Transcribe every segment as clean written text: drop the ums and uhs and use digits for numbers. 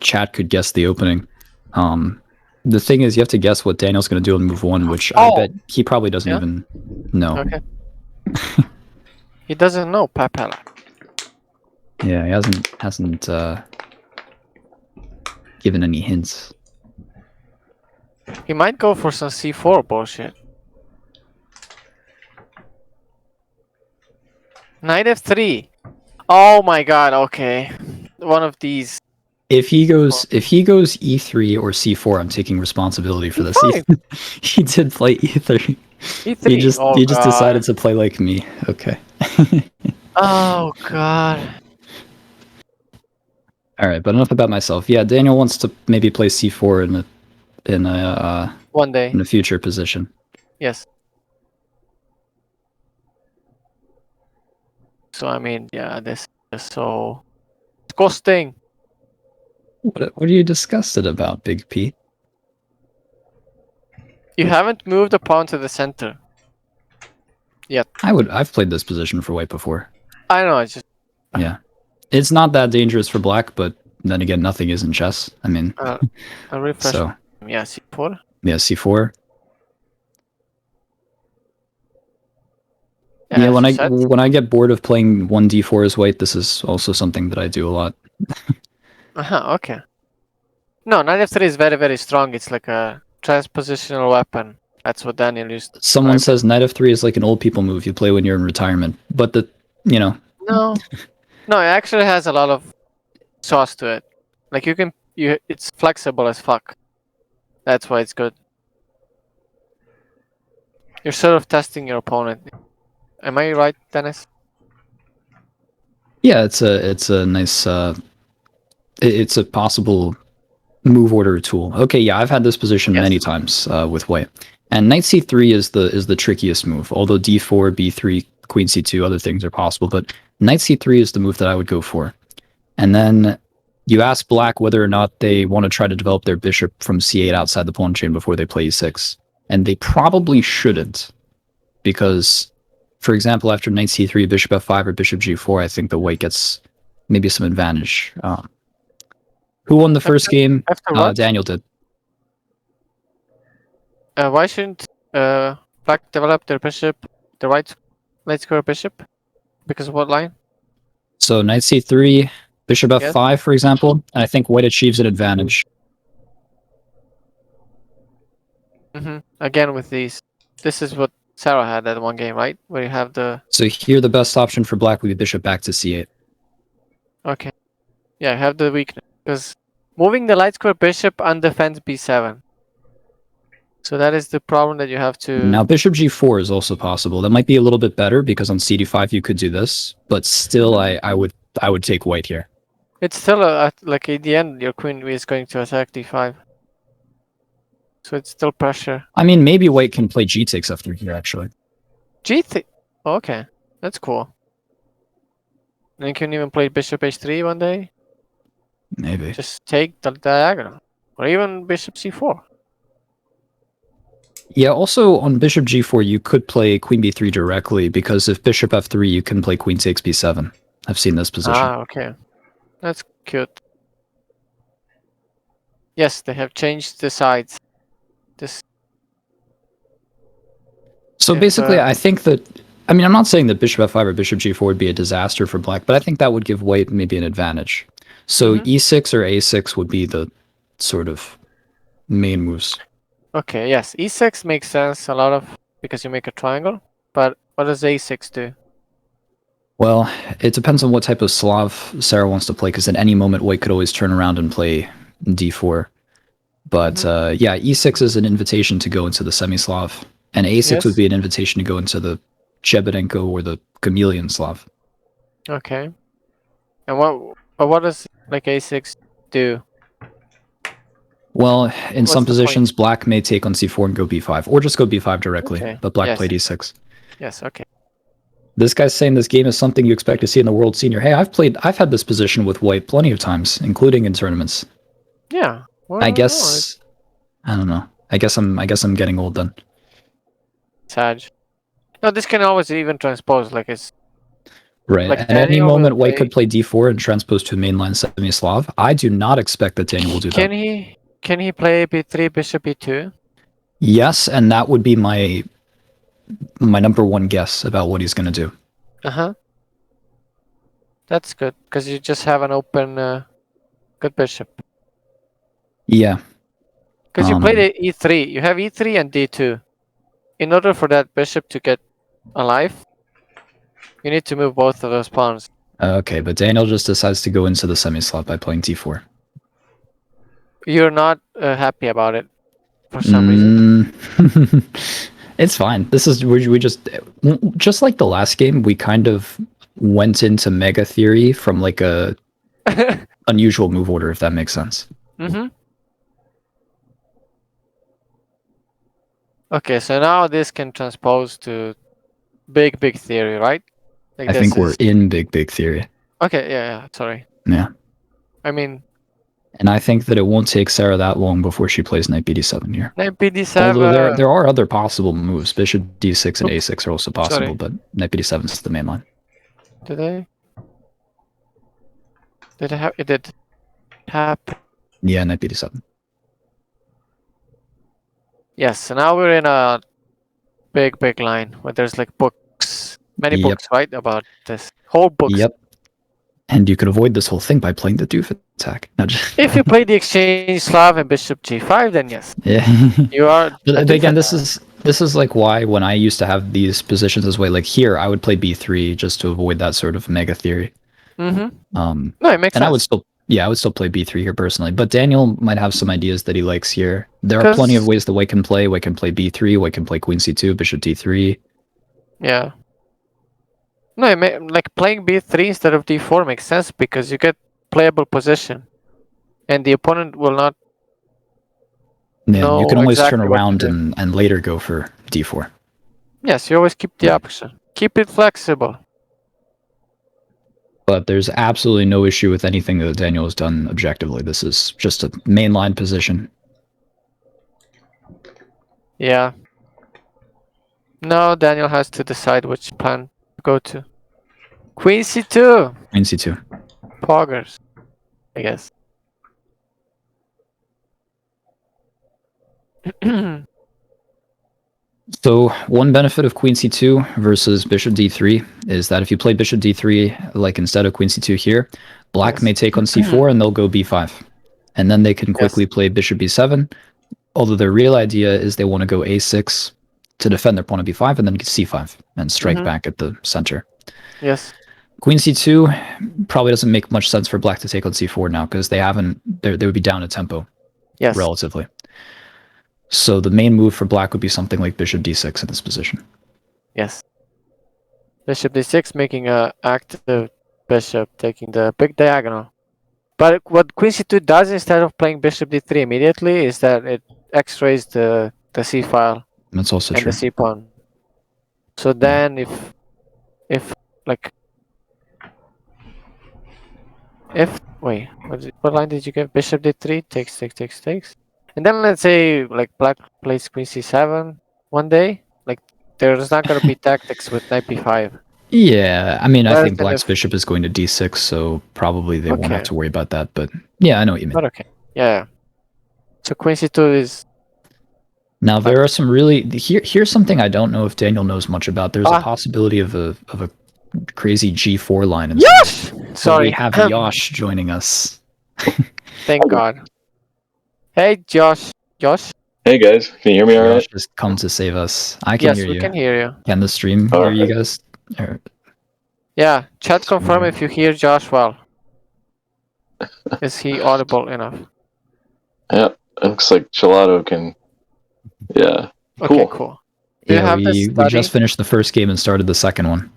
chat could guess the opening. The thing is, you have to guess what Daniel's going to do on move 1, which I bet he probably doesn't even know. Okay. He doesn't know Papella. Yeah, he hasn't given any hints. He might go for some C4 bullshit. Knight F3. Oh my god, okay. One of these. If he goes E3 or C4, I'm taking responsibility for this. He did play E3. E3. He just decided to play like me. Okay. Oh god. All right, but enough about myself. Yeah, Daniel wants to maybe play C4 in a one day in a future position. Yes. So I mean, yeah, this is so disgusting. What are you disgusted about, Big P? You haven't moved a pawn to the center yet. I've played this position for white before. I know, it's just yeah. It's not that dangerous for black, but then again, nothing is in chess. I mean, a refresh. So yeah, C4. Yeah, C4. Yeah, when I get bored of playing 1d4 as white, this is also something that I do a lot. Okay. No, Knight F3 is very, very strong. It's like a transpositional weapon. That's what Daniel used. Someone says Knight F3 is like an old people move you play when you're in retirement, but No, it actually has a lot of sauce to it. Like it's flexible as fuck. That's why it's good. You're sort of testing your opponent. Am I right, Dennis? Yeah, it's a nice it's a possible move order tool. Okay, yeah, I've had this position many times with white. And knight c3 is the trickiest move. Although d4, b3, queen c2, other things are possible, but knight c3 is the move that I would go for. And then you ask black whether or not they want to try to develop their bishop from c8 outside the pawn chain before they play e6. And they probably shouldn't, because, for example, after knight c3, bishop f5, or bishop g4, I think the white gets maybe some advantage. Who won the first game? Daniel did. Why shouldn't black develop their bishop, the right square bishop? Because of what line? So knight c3, bishop f5, for example, and I think white achieves an advantage. Again with these. This is what Sarah had at one game, right? Where you have the... So here the best option for black would be bishop back to c8. Okay. Yeah, I have the weakness. Because moving the light square bishop undefends b7. So that is the problem that you have to... Now bishop g4 is also possible. That might be a little bit better because on cd5 you could do this, but still I would take white here. It's still like in the end your queen is going to attack d5. So it's still pressure. I mean, maybe white can play g takes after here actually. Okay, that's cool. And you can even play bishop h3 one day. Maybe. Just take the diagonal, or even bishop c4. Yeah, also on bishop g4 you could play queen b3 directly, because if bishop f3 you can play queen takes b7. I've seen this position. Okay. That's cute. Yes, they have changed the sides. So basically, I think that... I mean, I'm not saying that bishop f5 or bishop g4 would be a disaster for black, but I think that would give white maybe an advantage. So e6 or a6 would be the sort of main moves. Okay, yes. e6 makes sense because you make a triangle. But what does a6 do? Well, it depends on what type of Slav Sarah wants to play, because at any moment white could always turn around and play d4. But yeah, e6 is an invitation to go into the semi-Slav, and a6 would be an invitation to go into the Chebenenko or the Chameleon Slav. Okay. And what does like a6 do? Well, in some positions, black may take on c4 and go b5, or just go b5 directly, but black played e6. Yes, okay. This guy's saying this game is something you expect to see in the World Senior. Hey, I've had this position with white plenty of times, including in tournaments. Yeah. Well, I guess I don't know. I guess I'm getting old then. Sag. No, this can always even transpose, like it's... Right. Like At any Daniel will moment, White play- could play d4 and transpose to a mainline semi-Slav. I do not expect that Daniel will do Can that. he play b3, bishop b2? Yes, and that would be my number one guess about what he's going to do. Uh-huh. That's good, because you just have an open good bishop. Yeah. Because you played e3. You have e3 and d2. In order for that bishop to get alive, you need to move both of those pawns. Okay, but Daniel just decides to go into the semi-Slav by playing d4. You're not happy about it for some reason. It's fine. This is we just like the last game. We kind of went into mega theory from like a unusual move order, if that makes sense. Mm-hmm. Okay, so now this can transpose to big theory, right? Like I this think we're is- in big theory. Okay, yeah, sorry. Yeah. I mean, And I think that it won't take Sarah that long before she plays knight bd7 here. knight bd7. Although there are other possible moves. Bishop d6 and a6 are also possible, Sorry. but knight bd7 is the main line. Did I? Did I have? It did happen. Yeah, knight bd7. Yes, so now we're in a big line where there's like books, many Yep. books, right, about this whole books. Yep. And you could avoid this whole thing by playing the doof attack. No, just, If you play the exchange Slav and bishop g5, then yes, yeah. you are. But again, this is like why when I used to have these positions this way, like here, I would play b3 just to avoid that sort of mega theory. Mm-hmm. No, it makes and sense. I would still play b3 here personally. But Daniel might have some ideas that he likes here. There are plenty of ways that White can play. White can play b3. White can play queen c2, bishop d3. Yeah. No, like playing b3 instead of d4 makes sense because you get playable position, and the opponent will not. Yeah, know you can always exactly turn what to around do. and later go for d4. Yes, you always keep the option. Keep it flexible. But there's absolutely no issue with anything that Daniel has done objectively. This is just a mainline position. Yeah. No, Daniel has to decide which plan to go to. Queen c2. Queen c2. Poggers, I guess. So one benefit of queen c2 versus bishop d3 is that if you play bishop d3, like instead of queen c2 here, black Yes. may take on c4 and they'll go b5. And then they can quickly Yes. play bishop b7. Although their real idea is they want to go a6 to defend their pawn at b5 and then c5 and strike Mhm. back at the center. Yes. Queen c2 probably doesn't make much sense for black to take on c4 now because they would be down a tempo Yes. relatively. So the main move for black would be something like bishop d6 in this position. Yes. Bishop d6 making a active bishop, taking the big diagonal. But what queen c2 does instead of playing bishop d3 immediately is that it x-rays the c file That's also and true. the c pawn. So then if like if wait, what line did you get? Bishop d3 takes. And then let's say like black plays queen c7 one day, like there's not gonna be tactics with knight b5. Yeah, I mean, I Whereas think then black's if- bishop is going to d6, so probably they won't have Okay. to worry about that. But yeah, I know what you mean. But okay, yeah. So queen c2 is Now there are some really here's something I don't know if Daniel knows much about. There's a possibility of a crazy g4 line. In Yosh! But Sorry. we have Yosh joining us. Thank God. Hey Josh. Josh? Hey guys, can you hear me all Yosh right? has come to save us. I can Yes, hear we you. can hear you. Can the stream All hear you right. guys? Or- Yeah, chat confirm if you hear Josh well. Is he audible enough? Yeah, it looks like Gelato can. Yeah, Okay, Cool. cool. Do you Yeah, have the we study? just finished the first game and started the second one.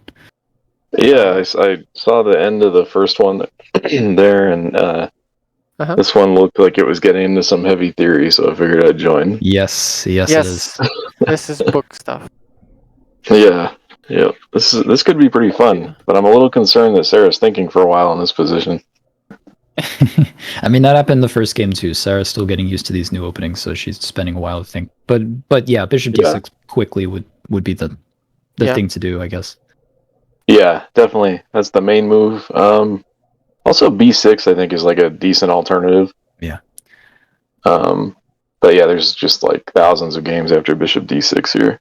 yeah. I saw the end of the first one there, and Uh-huh. this one looked like it was getting into some heavy theory, so I figured I'd join. Yes, it is. Yes. This is book stuff. Yeah, yeah. This could be pretty fun, but I'm a little concerned that Sarah's thinking for a while in this position. I mean, that happened in the first game too. Sarah's still getting used to these new openings, so she's spending a while to think. But yeah, bishop Yeah. d6 quickly would be the Yeah. thing to do, I guess. Yeah, definitely. That's the main move. Also b6 I think is like a decent alternative. Yeah. But yeah, there's just like thousands of games after bishop d6 here.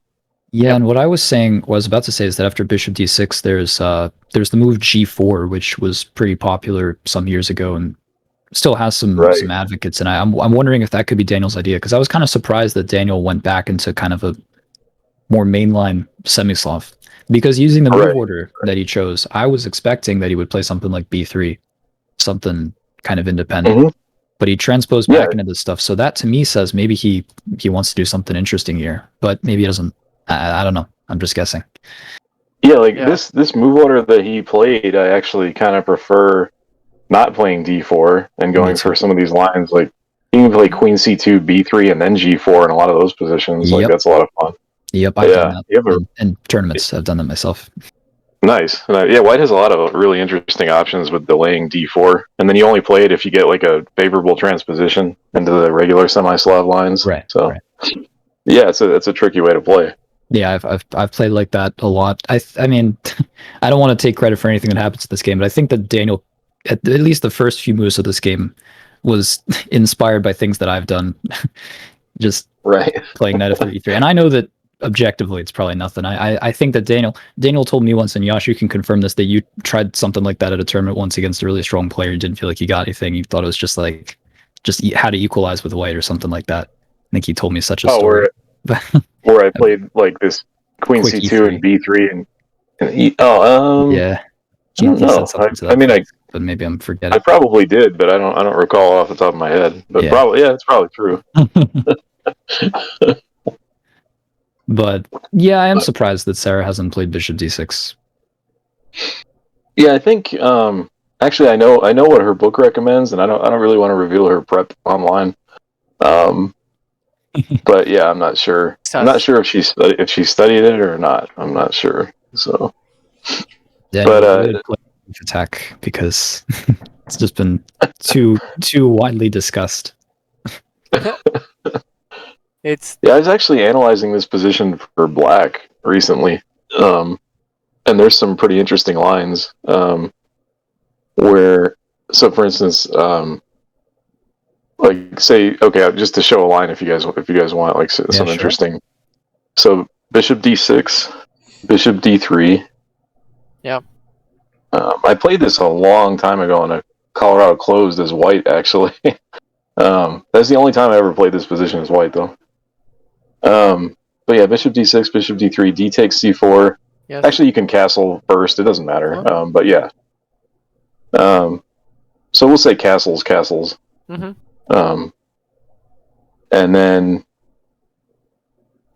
Yeah, and what I was about to say is that after bishop d6, there's the move g4, which was pretty popular some years ago and still has some advocates. And I'm wondering if that could be Daniel's idea, because I was kind of surprised that Daniel went back into kind of a more mainline Semislav, because using the move order that he chose, I was expecting that he would play something like b3, something kind of independent. But he transposed back into this stuff, so that to me says maybe he wants to do something interesting here, but maybe he doesn't. I don't know. I'm just guessing. Yeah, this move order that he played, I actually kind of prefer not playing d4 and going for some of these lines. Like you can play queen c2, b3, and then g4 in a lot of those positions. Like that's a lot of fun. Yep, I've done that in tournaments. I've done that myself. Nice. Yeah, white has a lot of really interesting options with delaying d4, and then you only play it if you get like a favorable transposition into the regular semi-Slav lines. Right. So, yeah, it's a tricky way to play. Yeah, I've played like that a lot. I mean, I don't want to take credit for anything that happens in this game, but I think that Daniel, at least the first few moves of this game, was inspired by things that I've done. Just playing knight f3, e3, and I know that objectively it's probably nothing. I think that Daniel told me once, and Yash, you can confirm this, that you tried something like that at a tournament once against a really strong player. You didn't feel like you got anything. You thought it was just how to equalize with white or something like that. I think he told me such a story. Where I played like this queen c2 E3. And b3 and yeah. I mean, but maybe I'm forgetting. I probably did, but I don't recall off the top of my head. But it's probably true. But yeah, I am surprised that Sarah hasn't played bishop d6. Yeah, I think actually I know what her book recommends, and I don't really want to reveal her prep online. But yeah, I'm not sure. I'm not sure if she studied it or not. I'm not sure. So, but attack, because it's just been too widely discussed. I was actually analyzing this position for black recently, and there's some pretty interesting lines where, so for instance, like say, okay, just to show a line, if you guys want, like some interesting. So bishop d6, bishop d3. Yeah. I played this a long time ago in a Colorado closed as white, actually. That's the only time I ever played this position as white, though. But yeah, bishop d6, bishop d3, d takes c4. Yes. Actually, you can castle first. It doesn't matter. But yeah. So we'll say castles. Mm-hmm. And then,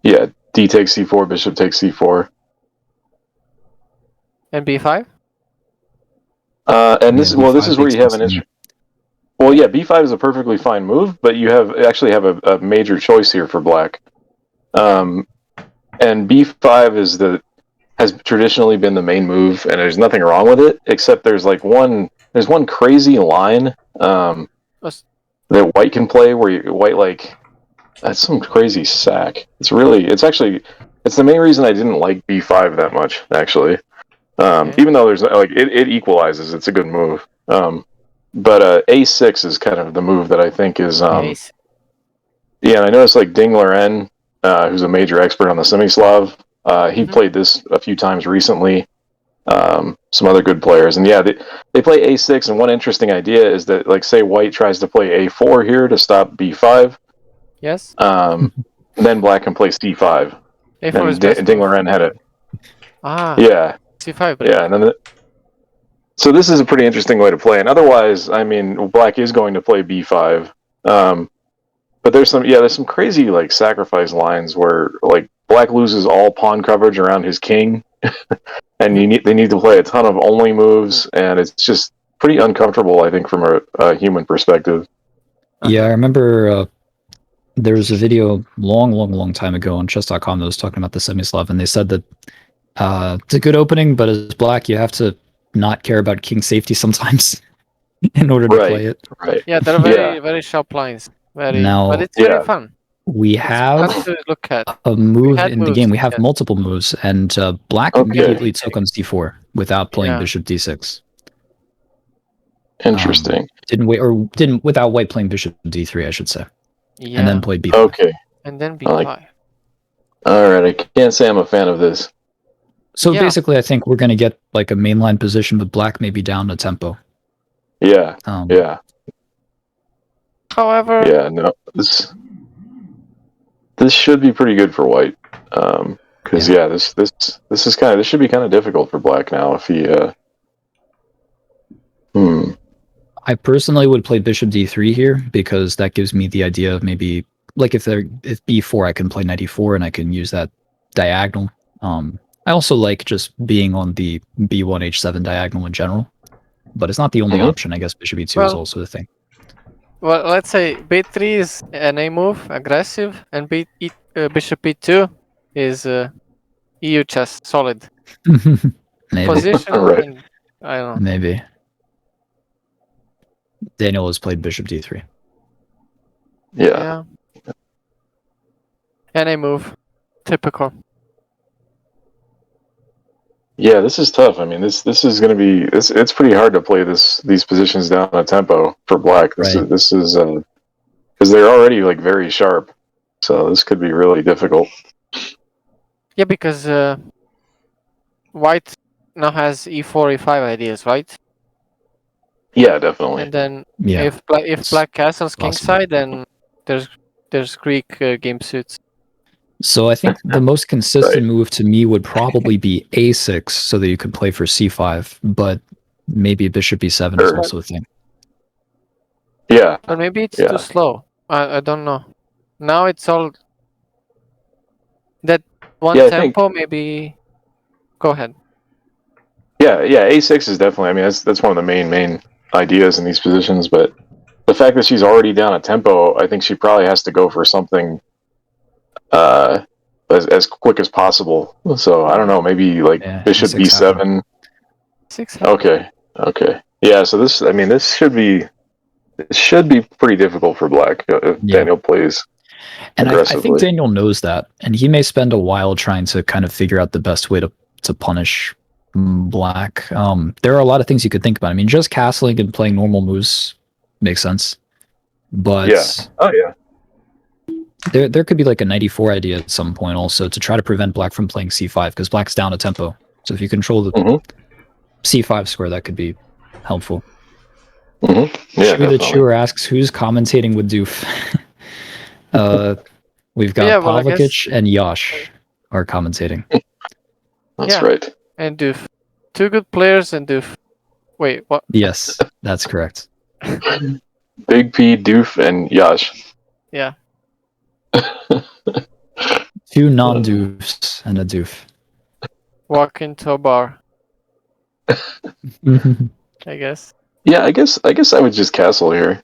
yeah, d takes c4, bishop takes c4. And b5? And this is where you have an issue. Well, yeah, b5 is a perfectly fine move, but you actually have a major choice here for black. And b5 has traditionally been the main move, and there's nothing wrong with it, except there's one crazy line that white can play where white that's some crazy sack. It's the main reason I didn't like b5 that much, actually. Even though there's it equalizes, it's a good move. But a6 is kind of the move that I think is yeah, and I noticed like Ding Loren, who's a major expert on the Semislav, he played this a few times recently. Some other good players, and yeah, they play a6, and one interesting idea is that, like, say white tries to play a4 here to stop b5. Yes. Then black can play c5. A4 is Ding Loren had it. Yeah. C5. Yeah, and then so this is a pretty interesting way to play. And otherwise, I mean, black is going to play b5. But there's some crazy like sacrifice lines where like black loses all pawn coverage around his king, and they need to play a ton of only moves, and it's just pretty uncomfortable, I think, from a human perspective. Yeah, I remember there was a video long time ago on chess.com that was talking about the Semislav, and they said that it's a good opening, but as black, you have to not care about king safety sometimes in order to play it. Right. Yeah, they're very sharp lines. But it's very fun. We have Have to look at. a move had in the moves, game. We have yes. multiple moves, and Black Okay. immediately took on c4 without playing Yeah. bishop d6. Interesting. Didn't without White playing bishop d3, I should say, Yeah. and then played b5. Okay. And then I like- b5. All right. I can't say I'm a fan of this. So Yeah. basically, I think we're going to get like a mainline position, but Black may be down a tempo. Yeah. Yeah. However, Yeah. No. This should be pretty good for White. Because this should be kind of difficult for Black now if he. I personally would play bishop d3 here because that gives me the idea of maybe like if b4, I can play knight e4 and I can use that diagonal. I also like just being on the b1 h7 diagonal in general, but it's not the only option. I guess bishop e2 is Well- also the thing. well, let's say b3 is an A move, aggressive, and bishop e2 is EU chess, solid. Maybe. Position, Right. and I don't know. Maybe. Daniel has played bishop d3. Yeah. And a move, typical. Yeah. This is tough. I mean, this is going to be. It's pretty hard to play these positions down a tempo for Black. This Right. is because they're already like very sharp. So this could be really difficult. Yeah, because White now has e4, e5 ideas, right? Yeah, definitely. And then Yeah. if Black castles possible. kingside, then there's Greek game suits. So I think the most consistent Right. move to me would probably be a6, so that you could play for c5, but maybe bishop e7 is Sure. also a thing. Yeah. Or maybe it's Yeah. too slow. I don't know. Now it's all that one Yeah, I think- tempo. Maybe go ahead. Yeah, A6 is definitely. I mean, that's one of the main ideas in these positions. But the fact that she's already down a tempo, I think she probably has to go for something as quick as possible. So I don't know, maybe like Yeah, bishop E6 B7. 6. Okay, yeah. So this should be pretty difficult for Black if Yeah. Daniel plays. And I think Aggressively. Daniel knows that, and he may spend a while trying to kind of figure out the best way to punish Black. There are a lot of things you could think about. I mean, just castling and playing normal moves makes sense, but Yeah. Oh yeah. there could be like a 94 idea at some point also to try to prevent Black from playing c5 because Black's down a tempo. So if you control the Mhm. c5 square, that could be helpful. Yeah. Chewy the Definitely. Chewer asks, who's commentating with Doof? We've got Yeah, well, I guess- Pavlikic and Yash are commentating. That's Yeah. right. And Doof. Two good players and Doof. Wait, what? Yes, that's correct. Big P, Doof, and Yash. Yeah. Two non-doofs and a doof. Walk into a bar, I guess. Yeah, I guess I would just castle here,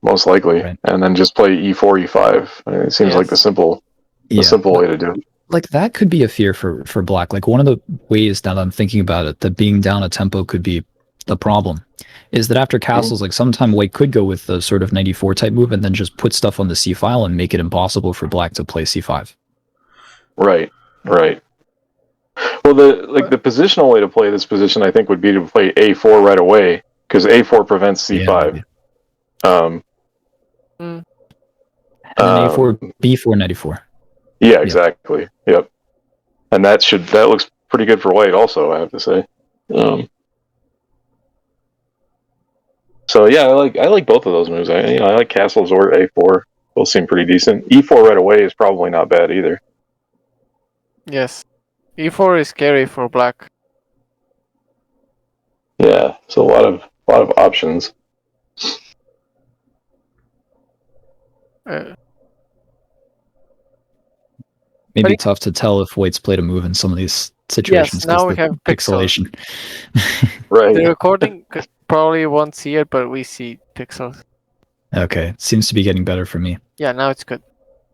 most likely, Right. and then just play E4, E5. I mean, it seems like the Yes. simple way to do it. Like that could be a fear for Black. Like one of the ways that I'm thinking about it, that being down a tempo could be the problem, is that after castles, like sometime White could go with the sort of 94 type move and then just put stuff on the C file and make it impossible for Black to play C5. Right. Well, the positional way to play this position, I think, would be to play A4 right away, because A4 prevents C5. maybe. Um, Mm. And then A4, B4, 94. yeah, exactly. Yep. And that looks pretty good for White, also, I have to say. So yeah, I like both of those moves. I like castles or A4. Both seem pretty decent. E4 right away is probably not bad either. Yes. E4 is scary for Black. Yeah, so a lot of options. Maybe But tough to tell if White's played a move in some of these situations. 'cause now we the have pixels. pixelation. Right. The recording probably won't see it, but we see pixels. Okay, seems to be getting better for me. Yeah, now it's good.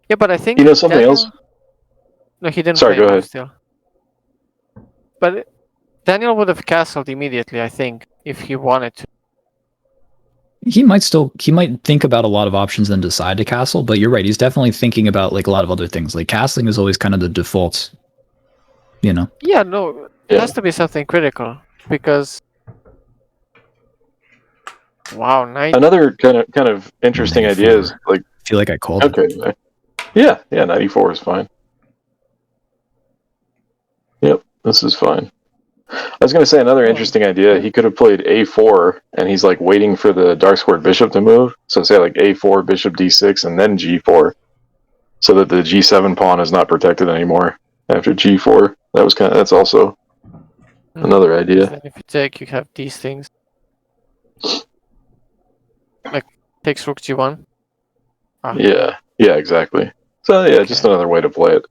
Yeah, but I think You know something Daniel- else? No, he didn't. Sorry, play go move ahead. Still. But Daniel would have castled immediately, I think, if he wanted to. He might think about a lot of options and decide to castle, but you're right. He's definitely thinking about like a lot of other things. Like castling is always kind of the default, you know. Yeah, no, it has to be something critical because. Wow, knight. Another kind of interesting idea is like. I feel like I called it. Okay. Yeah, 94 is fine. Yep, this is fine. I was going to say another interesting idea. He could have played a4, and he's like waiting for the dark squared bishop to move. So say like a4, bishop d6, and then g4, so that the g7 pawn is not protected anymore after g4. That's also another idea. Then if you take, you have these things. Like takes rook g1. Yeah, exactly. So yeah, just another way to play it.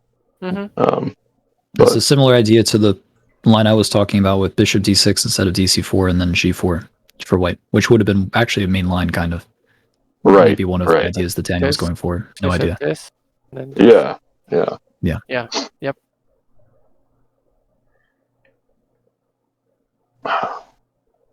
It's a similar idea to the line I was talking about with bishop d6 instead of dc4 and then g4 for white, which would have been actually a main line kind of. Right. Maybe one of the ideas that Daniel was going for. No idea. This, then Yeah. Yep.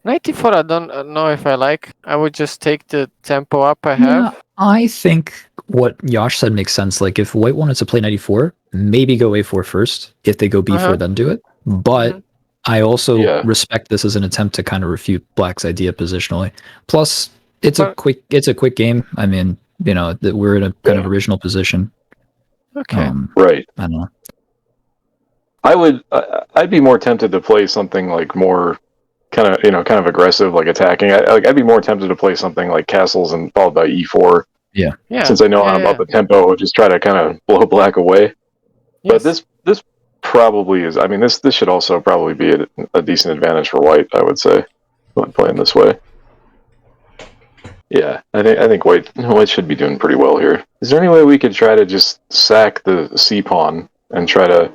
.94 I don't know if I like. I would just take the tempo up I have. Yeah, I think what Yash said makes sense. Like if white wanted to play 94, maybe go a4 first. If they go b4, then do it. But I also respect this as an attempt to kind of refute black's idea positionally. Plus, it's a quick game. I mean, you know, that we're in a kind of original position. Okay. Right. I don't know. I'd be more tempted to play something like more kind of aggressive, like attacking. I'd be more tempted to play something like castles and followed by e4. Yeah. Since I know I'm about the tempo, just try to kind of blow black away. Yes. But this probably is. I mean, this should also probably be a decent advantage for white. I would say, when playing this way. Yeah, I think white should be doing pretty well here. Is there any way we could try to just sack the c pawn and try to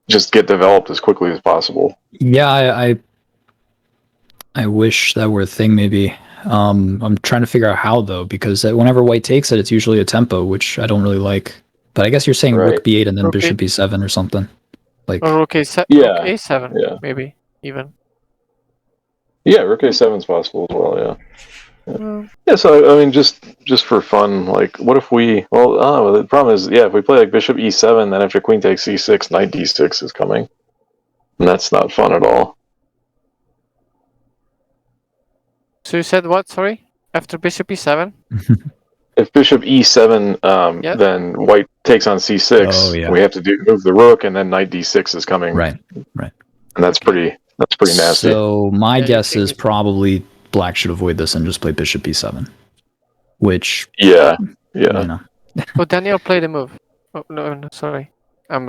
just get developed as quickly as possible? Yeah, I wish that were a thing. Maybe I'm trying to figure out how though, because whenever white takes it, it's usually a tempo, which I don't really like. But I guess you're saying rook b8 and then bishop b7 or something. Like or rook a7, maybe even. Yeah, rook a7 is possible as well. Yeah. So I mean, just for fun, like, what if we? Well, the problem is, if we play like bishop e7, then after queen takes c6, knight d6 is coming, and that's not fun at all. So you said what? Sorry, after bishop e7. If bishop e7, then white takes on c6. Oh, yeah. We have to move the rook, and then knight d6 is coming. Right. And that's pretty nasty. So my guess is probably black should avoid this and just play bishop b7, which yeah. You know. Oh, Daniel played the move. Oh no, sorry, I'm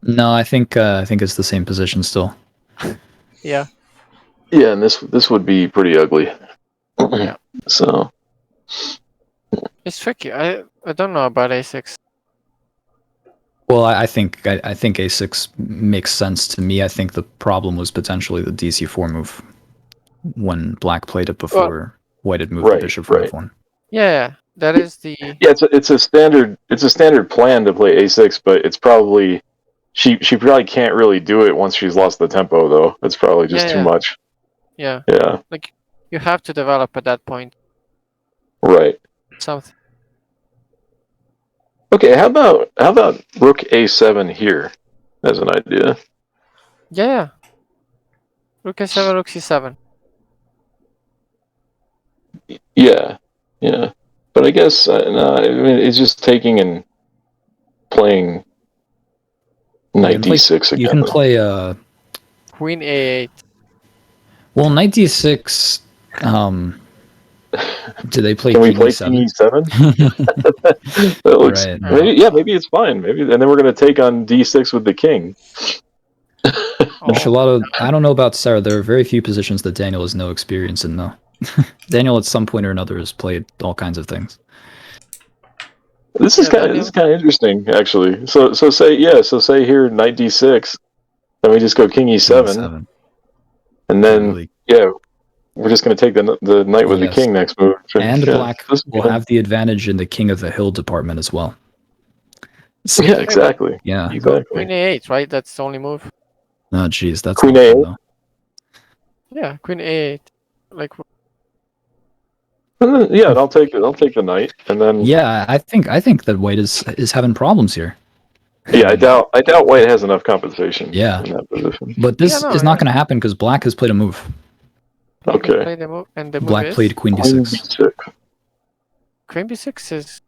No, I think it's the same position still. Yeah. Yeah, and this would be pretty ugly. Yeah. So it's tricky. I don't know about a6. Well, I think a6 makes sense to me. I think the problem was potentially the dc4 move when black played it before white had moved the bishop for f1. Yeah, that is the. Yeah, it's a standard plan to play a6, but it's probably she probably can't really do it once she's lost the tempo though. It's probably just too much. Yeah. Yeah. Like you have to develop at that point. Right. Something. Okay, how about rook a7 here as an idea? Yeah. Rook a7, rook c7. Yeah. But I guess no, I mean it's just taking and playing knight d6 again. You can play Queen a8. Well, knight d6. Do they play? Can we play king e7? That looks, maybe it's fine. Maybe, and then we're going to take on d6 with the king. There's a lot of. I don't know about Sarah. There are very few positions that Daniel has no experience in, though. Daniel, at some point or another, has played all kinds of things. This is kind of interesting, actually. So say here knight d6, then we just go king e7, and then we're just going to take the knight with the king next move. And black will have the advantage in the king of the hill department as well. So, yeah, exactly. Yeah, you go queen a8, right? That's the only move. Oh, jeez, that's queen a8. Yeah, queen a8. Like Yeah, and I'll take it. I'll take the knight, and then Yeah, I think that white is having problems here. yeah, I doubt white has enough compensation. Yeah. In that position. But this Yeah, no, is not yeah. going to happen because black has played a move. Black has Okay. played the move, and the move Black is played queen Queen b6. b6. Queen b6 is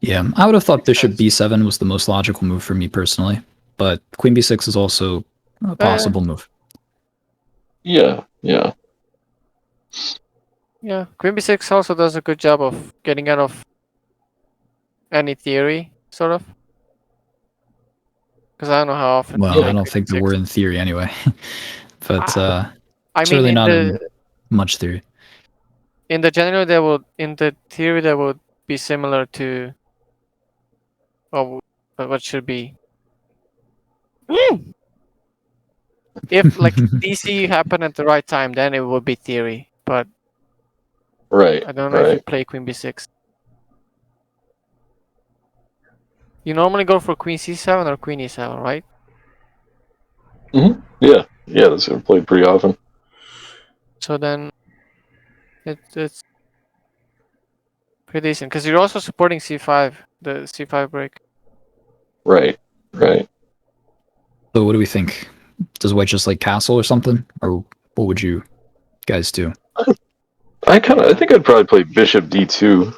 Yeah, I would have thought Makes bishop sense. b7 was the most logical move for me personally, but queen b6 is also a possible move. Yeah, yeah, yeah. Queen b6 also does a good job of getting out of any theory, sort of. Because I don't know how often. Well, you I play don't queen think there b6. were in theory anyway, but I mean, certainly in not in the much theory. general, there would in the theory that would be similar to, oh, what should be. If like DC happened at the right time, then it would be theory. But right, I don't know if you right. play queen b6. You normally go for queen c7 or queen e7, right? Yeah, yeah, that's been played pretty often. So then it's pretty decent because you're also supporting c5, the c5 break. Right, right. So what do we think? Does white just like castle or something, or what would you guys do? I think I'd probably play bishop d2,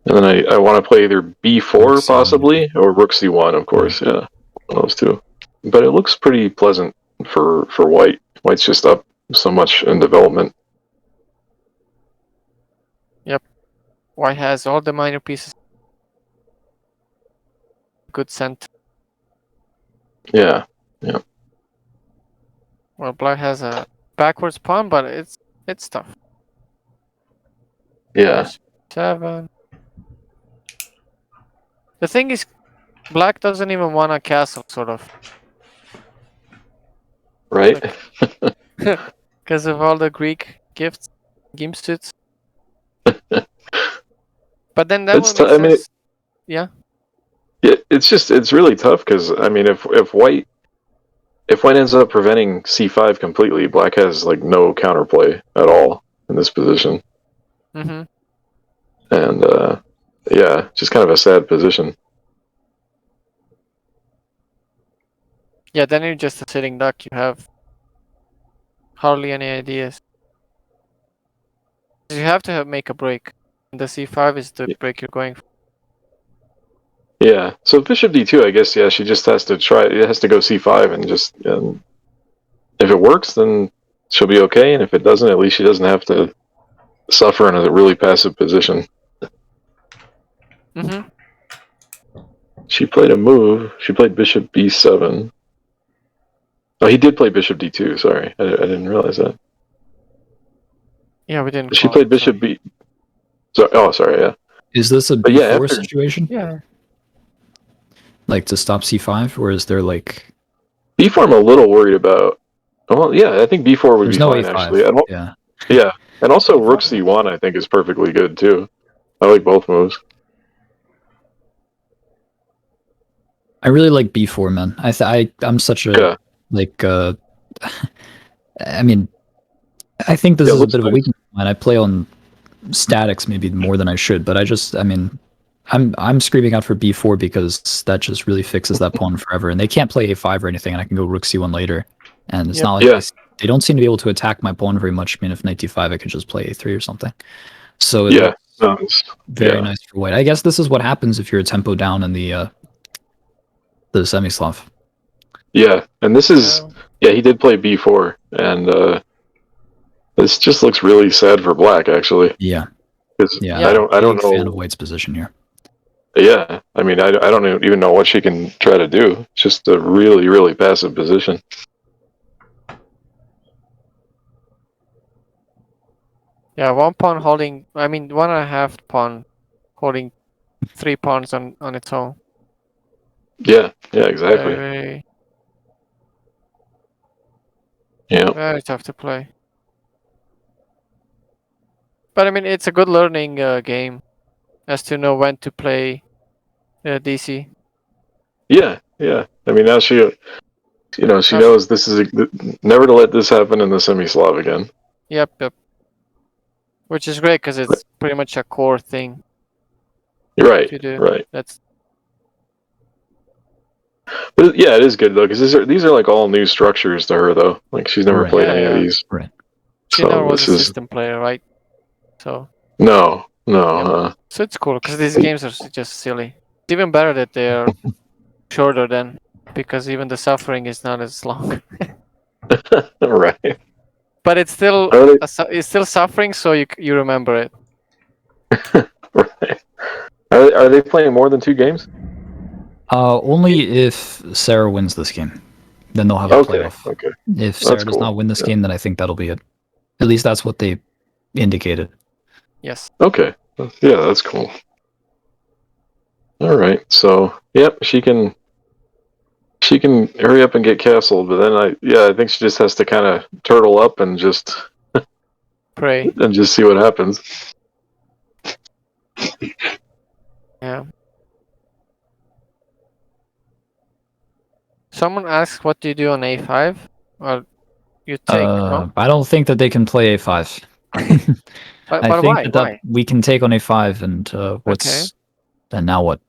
and then I want to play either b4 Rook C1. possibly or rook c1, of course. Yeah, one of those two. But it looks pretty pleasant for white. White's just up so much in development. White has all the minor pieces. Good scent. Yeah, Well, black has a backwards pawn, but it's tough. yeah, Bishop 7. The thing is, black doesn't even want a castle, sort of, right. because of all the Greek gifts, gimstutes. But then that It's would make I mean, sense. Yeah. it's really tough because I mean, if white ends up preventing c5 completely, black has like no counterplay at all in this position, Mm-hmm. and yeah, just kind of a sad position. Yeah, then you're just a sitting duck. You have hardly any ideas. You have to make a break. The c5 is the break you're going for. Yeah, so bishop d2, I guess. Yeah, she just has to try. It has to go c5, and if it works, then she'll be okay. And if it doesn't, at least she doesn't have to suffer in a really passive position. Mm-hmm. She played a move. She played bishop b7. Oh, he did play bishop d2. Sorry, I didn't realize that. Yeah, we didn't. She call played it, bishop so. b. So, oh, sorry. Yeah. Is this a But b4 yeah, after- situation? Yeah. Like to stop c5, or is there like b4 I'm a little worried about. Well, yeah, I think b4 would there's be no fine a5? actually. Yeah, Yeah, and also rook c1 I think is perfectly good too. I like both moves. I really like b4, man. I'm such a Yeah. like I mean, I think this Yeah, is a looks bit of a nice. weakness. And I play on statics maybe more than I should, but I mean, I'm screaming out for b4 because that just really fixes that pawn forever. And they can't play a5 or anything, and I can go rook c1 later. And it's Yep. not like Yeah. they don't seem to be able to attack my pawn very much. I mean, if knight d5, I could just play a3 or something. So it Yeah. looks very yeah. nice for white. I guess this is what happens if you're a tempo down in the Semislav. Yeah, and this is he did play b4, and this just looks really sad for black actually. Yeah, 'Cause yeah. I don't Big fan know. of white's position here. Yeah, I mean I don't even know what she can try to do. It's just a really really passive position. Yeah, one pawn holding. I mean, 1.5 pawn holding 3 pawns on its own. Yeah, exactly. Very, Yeah, very tough to play. But I mean, it's a good learning game, as to know when to play DC. yeah. I mean now she knows this is never to let this happen in the Semi-Slav again. Yep. Which is great because it's pretty much a core thing Right, to do. right. That's But yeah, it is good though because these are like all new structures to her though. Like she's never Right. played Yeah, any of yeah. these. Right. she So never was this a is system player, right? So no. so it's cool because these games are just silly. It's even better that they're shorter then, because even the suffering is not as long. Right. But it's still Are they, it's still suffering, so you remember it. right. Are they playing more than 2 games? Only if Sarah wins this game, then they'll have a Okay. playoff. Okay. If That's Sarah does cool. not win this Yeah. game, then I think that'll be it. At least that's what they indicated. Yes. Okay. Yeah, that's cool. All right. So, yep, she can hurry up and get castled, but then I think she just has to kind of turtle up and just Pray. see what happens. Yeah. Someone asks, what do you do on a5? Well, you take, no? I don't think that they can play a5. But I think why? that Why? we can take on a5 and Okay. and now what?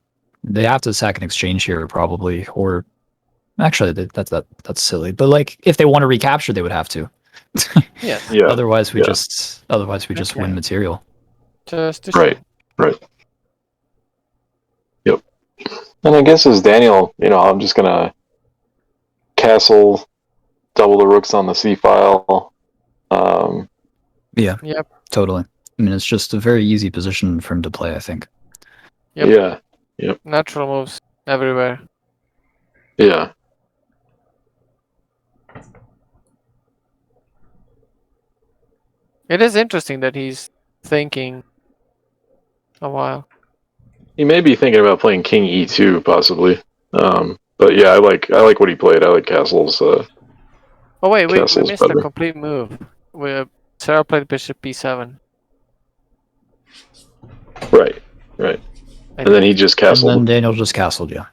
They have to sack an exchange here probably, or actually that's silly. But like if they want to recapture, they would have to. Yes. Yeah. Otherwise we yeah. just Okay. win material. Just to Right. show. Right. Yep. And I guess as Daniel, I'm just gonna castle, double the rooks on the C file. Yeah. Yep. Totally. I mean, it's just a very easy position for him to play, I think. Yep. Yeah. Natural moves everywhere. Yeah. It is interesting that he's thinking a while. He may be thinking about playing King E2 possibly. But yeah, I like what he played. I like Castle's. Oh wait, we Castle's missed a better. complete move. Sarah played Bishop B7. Right. Right. I And then he think. just And castled. then Daniel just castled, yeah.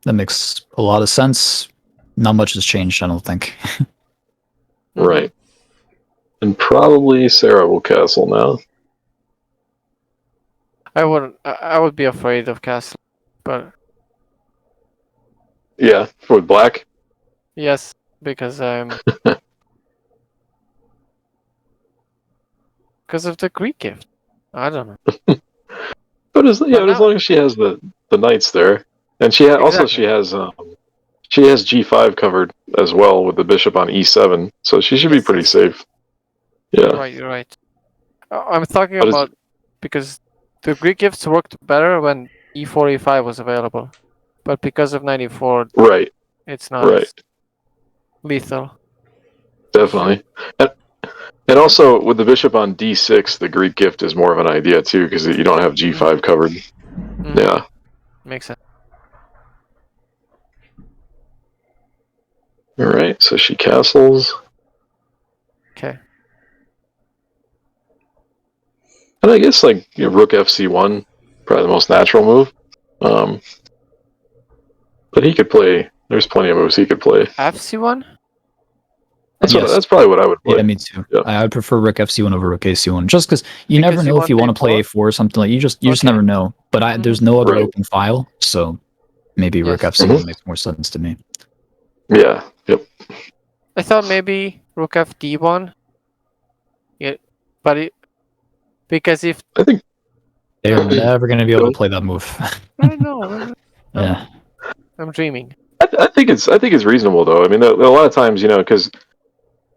That makes a lot of sense. Not much has changed, I don't think. Mhm. Right. And probably Sarah will castle now. I wouldn't. I would be afraid of castle, but Yeah, with black. yes, because because of the Greek gift. I don't know. But as But long as she has the knights there, and also she Exactly. has G5 covered as well with the bishop on E7, so she should be Yes, pretty yes. safe. Yeah. You're right. I'm talking But about because the Greek gifts worked better when E4, E5 was available, but because of 94, Right. it's not Right. as lethal. Definitely. And also with the bishop on D6, the Greek gift is more of an idea too because you don't have G5 covered. Mhm. Yeah. Makes sense. All right. So she castles. Okay. And I guess rook FC1, probably the most natural move. But he could play. There's plenty of moves he could play. FC1? Yes. That's probably what I would play. Yeah, me too. Yeah. I would prefer rook FC1 over rook AC1, just because you never Because you know if you want want to play A4? A4 or something like you just Okay. never know. But there's no other Right. open file, so maybe rook Yes. FC1 makes more sense to me. Yeah. Yep. I thought maybe rook FD1. Yeah, but because if I think They're never going to be able Really? to play that move. I know, Yeah. I'm dreaming. I think it's reasonable though. I mean, a lot of times, because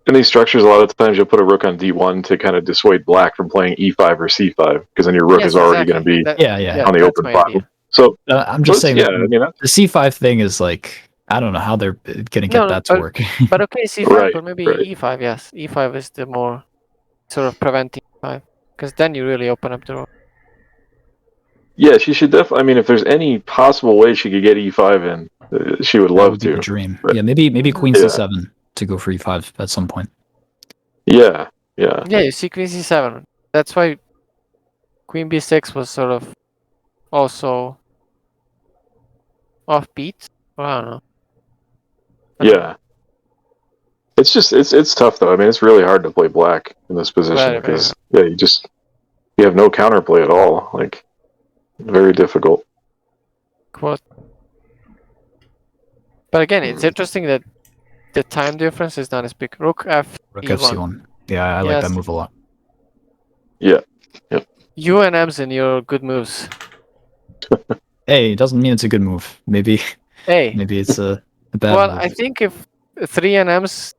in these structures, a lot of times you'll put a rook on D1 to kind of dissuade black from playing E5 or C5 because then your rook Yes, is already exactly. going to be That- Yeah. on the that's open my file. idea. So I'm just saying yeah, that I mean, that's, the C5 thing is like, I don't know how they're going to get No, that to work. But okay, C5, Right, but maybe right. E5, yes. E5 is the more sort of preventing E5. Because then you really open up the door. yeah, she should definitely. I mean, if there's any possible way she could get E5 in, she would That love would be the to. dream. Right. Yeah, maybe Queen Yeah. C7 to go for E5 at some point. Yeah, yeah, Yeah, you see Queen C7. That's why Queen B6 was sort of also offbeat. Well, I don't know. yeah. It's just it's tough though. I mean, it's really hard to play black in this position Very, very because you just you have no counterplay at all. Like, very difficult. Quote. But again, it's interesting that the time difference is not as big. Rook F Rook E1. FC1. Yeah, I like Yes. that move a lot. Yeah. You and M's in your good moves. Hey, it doesn't mean it's a good move. Maybe Hey. maybe it's a bad Well, move. I think if 3 and M's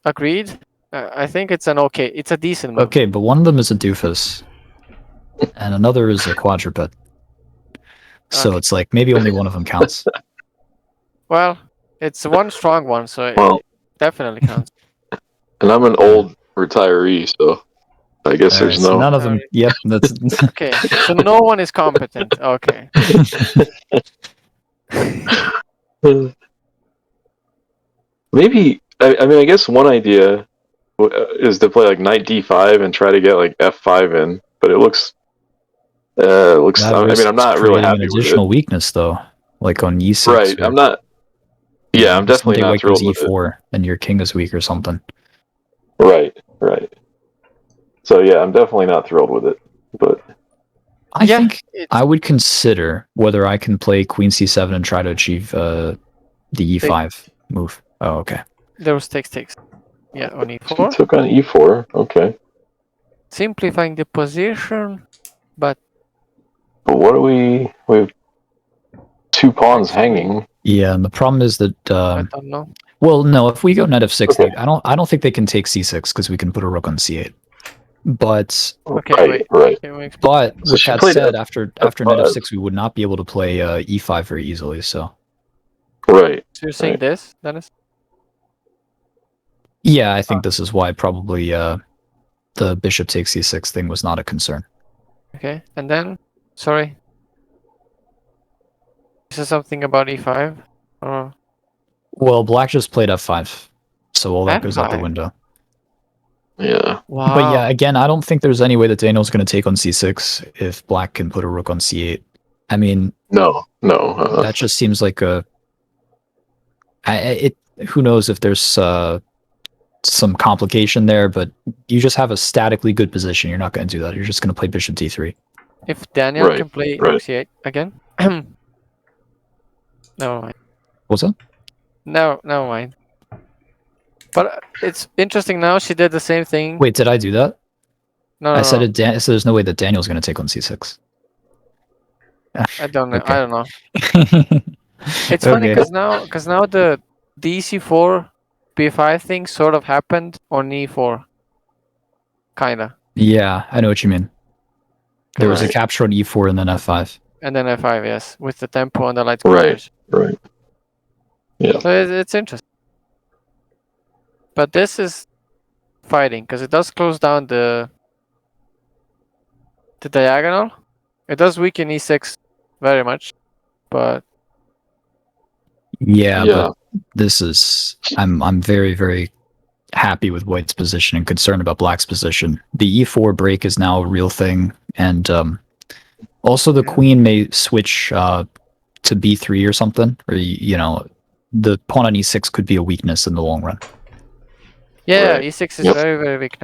agreed, I think it's it's a decent move. Okay, but one of them is a doofus, and another is a quadruped. So Okay. it's like maybe only one of them counts. Well, it's one strong one, so Well- it definitely counts. And I'm an old retiree, so I guess Alright, there's so no. none of them. Yep, that's Okay, so no one is competent. Okay. Maybe I mean I guess one idea is to play like knight d5 and try to get like f5 in, but it looks. that I mean, I'm not really creating happy an with additional it. weakness though, like on e6. Right, or- I'm not. Yeah, I'm maybe definitely something not like goes thrilled with it. e4 and your king is weak or something. Right. So yeah, I'm definitely not thrilled with it. But I Yeah, think it's- I would consider whether I can play queen c7 and try to achieve the e5 move. Oh, okay. There was takes. Yeah, on he e4. took on e4. Okay. Simplifying the position, but But what do we have 2 pawns Actually- hanging. Yeah, and the problem is that I don't know. well, no, if we go knight f6, Okay. I don't think they can take c6 because we can put a rook on c8. But Okay, right. Can we explain? but So with she that played said, a- after a knight five. f6, we would not be able to play e5 very easily. So Right. So you're saying Right. this, Dennis? yeah, I think this is why probably the bishop takes c6 thing was not a concern. Okay, and then, sorry. Is there something about e5? Or Well, black just played f5, so all that goes out the F5? window. Yeah. wow. But yeah, again, I don't think there's any way that Daniel's going to take on c6 if black can put a rook on c8. I mean, No. that just seems like a. Who knows if there's some complication there, but you just have a statically good position. You're not going to do that. You're just going to play bishop d3. If Daniel Right, can play right. rook c8 again. Never mind. What's that? No, never mind. But it's interesting now. She did the same thing. Wait, did I do that? No, I said no. it. I said there's no way that Daniel's going to take on c6. I don't know. Okay. I don't know. It's funny Okay. because now the c4 b5 thing sort of happened on e4. Kinda. Yeah, I know what you mean. There was a Right. capture on e4 and then f5. And then f5, yes, with the tempo and the light Right. squares. Right. So it's interesting. But this is fighting because it does close down the diagonal. It does weaken e6 very much, but Yeah, Yeah. but this is I'm very, very happy with White's position and concerned about Black's position. The e4 break is now a real thing, and also the queen may switch to b3 or something, or you know, the pawn on e6 could be a weakness in the long run. yeah, Right. e6 is Yep. very, very weak.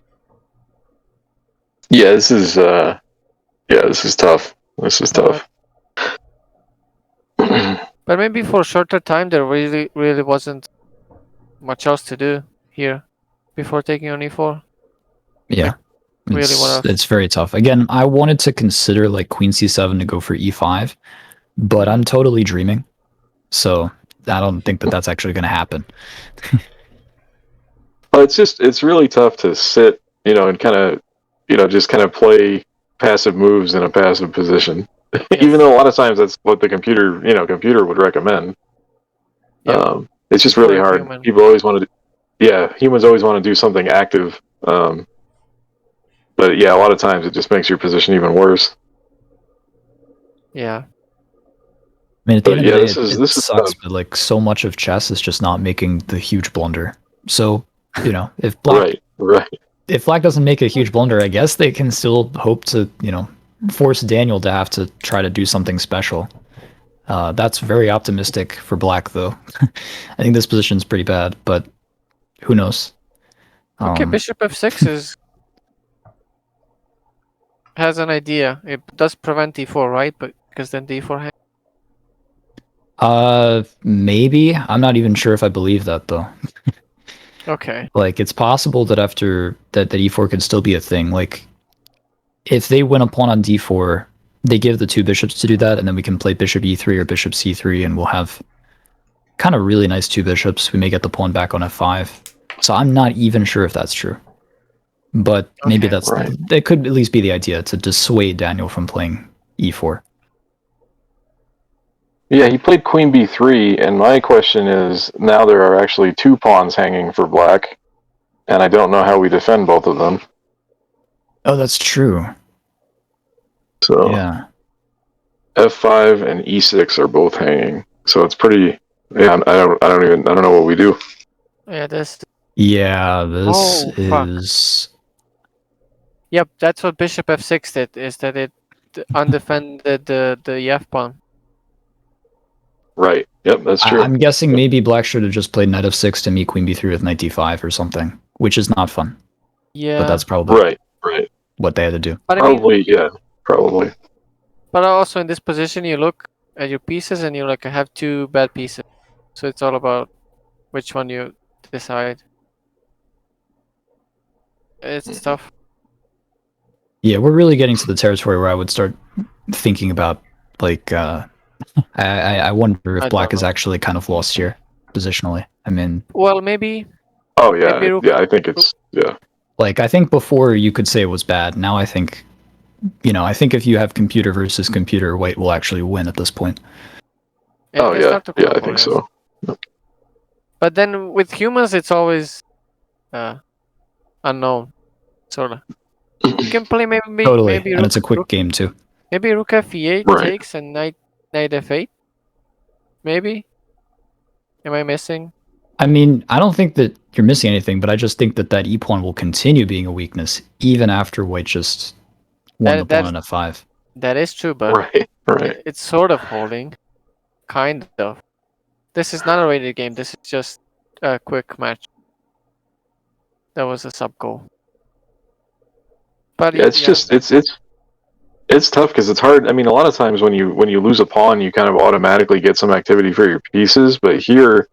Yeah. This is. This is tough. This is tough. But maybe for a shorter time, there really wasn't much else to do here before taking on e4. Yeah. really It's, wanna- it's very tough. Again, I wanted to consider like queen c7 to go for e5, but I'm totally dreaming. So I don't think that that's actually going to happen. Well, it's really tough to sit, and kind of, just kind of play passive moves in a passive position. Even though a lot of times that's what the computer would recommend. Yep. It's just really For a hard. human. People always want to, humans always want to do something active. But yeah, a lot of times it just makes your position even worse. Yeah. I mean, at the But end yeah, of the this day, is- it this is sucks, tough. but like so much of chess is just not making the huge blunder. So, if Black Right. if Black doesn't make a huge blunder, I guess they can still hope to, force Daniel to have to try to do something special. That's very optimistic for Black, though. I think this position's pretty bad, but who knows? Okay, bishop f6 is has an idea. It does prevent d4, right? But because then d4 hangs. Maybe. I'm not even sure if I believe that though. Okay. Like, it's possible that after that e4 could still be a thing. Like, if they win a pawn on d4, they give the two bishops to do that, and then we can play bishop e3 or bishop c3, and we'll have kind of really nice two bishops. We may get the pawn back on f5. So I'm not even sure if that's true. But maybe Okay. that could at least be the idea, to dissuade Daniel from playing e4. Yeah, he played queen b3, and my question is, now there are actually two pawns hanging for black, and I don't know how we defend both of them. Oh, that's true. So Yeah. f5 and e6 are both hanging. So it's pretty. Yeah, I don't know what we do. Yeah, this. Yeah, this Oh, fuck. is... Yep, that's what bishop f6 did. Is that it undefended the f pawn? Right. Yep, that's true. I'm guessing maybe black should have just played knight f6 to meet queen b3 with knight d5 or something, which is not fun. Yeah. But that's probably right. what they had to do. But I mean, Probably, yeah. Probably. but also in this position, you look at your pieces and you like, I have two bad pieces. So it's all about which one you decide. It's tough. Yeah, we're really getting to the territory where I would start thinking about, like, I wonder if I black don't is know. actually kind of lost here, positionally. I mean, Well, maybe. Oh, yeah. Maybe rook- Yeah, I think it's. Yeah. like, I think before you could say it was bad. Now I think, I think if you have computer versus computer, white will actually win at this point. Oh, it's yeah. not the Yeah, I global, think yes. so. But then with humans, it's always unknown, sort of. You can play maybe Totally, maybe and rook, it's a quick rook, game too. maybe rook f8 Right. takes and knight f8. Maybe. Am I missing? I mean, I don't think that you're missing anything, but I just think that e pawn will continue being a weakness even after white just won the pawn on f5. That is true, but Right. it's sort of holding, kind of. This is not a rated game. This is just a quick match. That was a sub goal. But Yeah, it's just it's tough because it's hard. I mean, a lot of times when you lose a pawn, you kind of automatically get some activity for your pieces, but here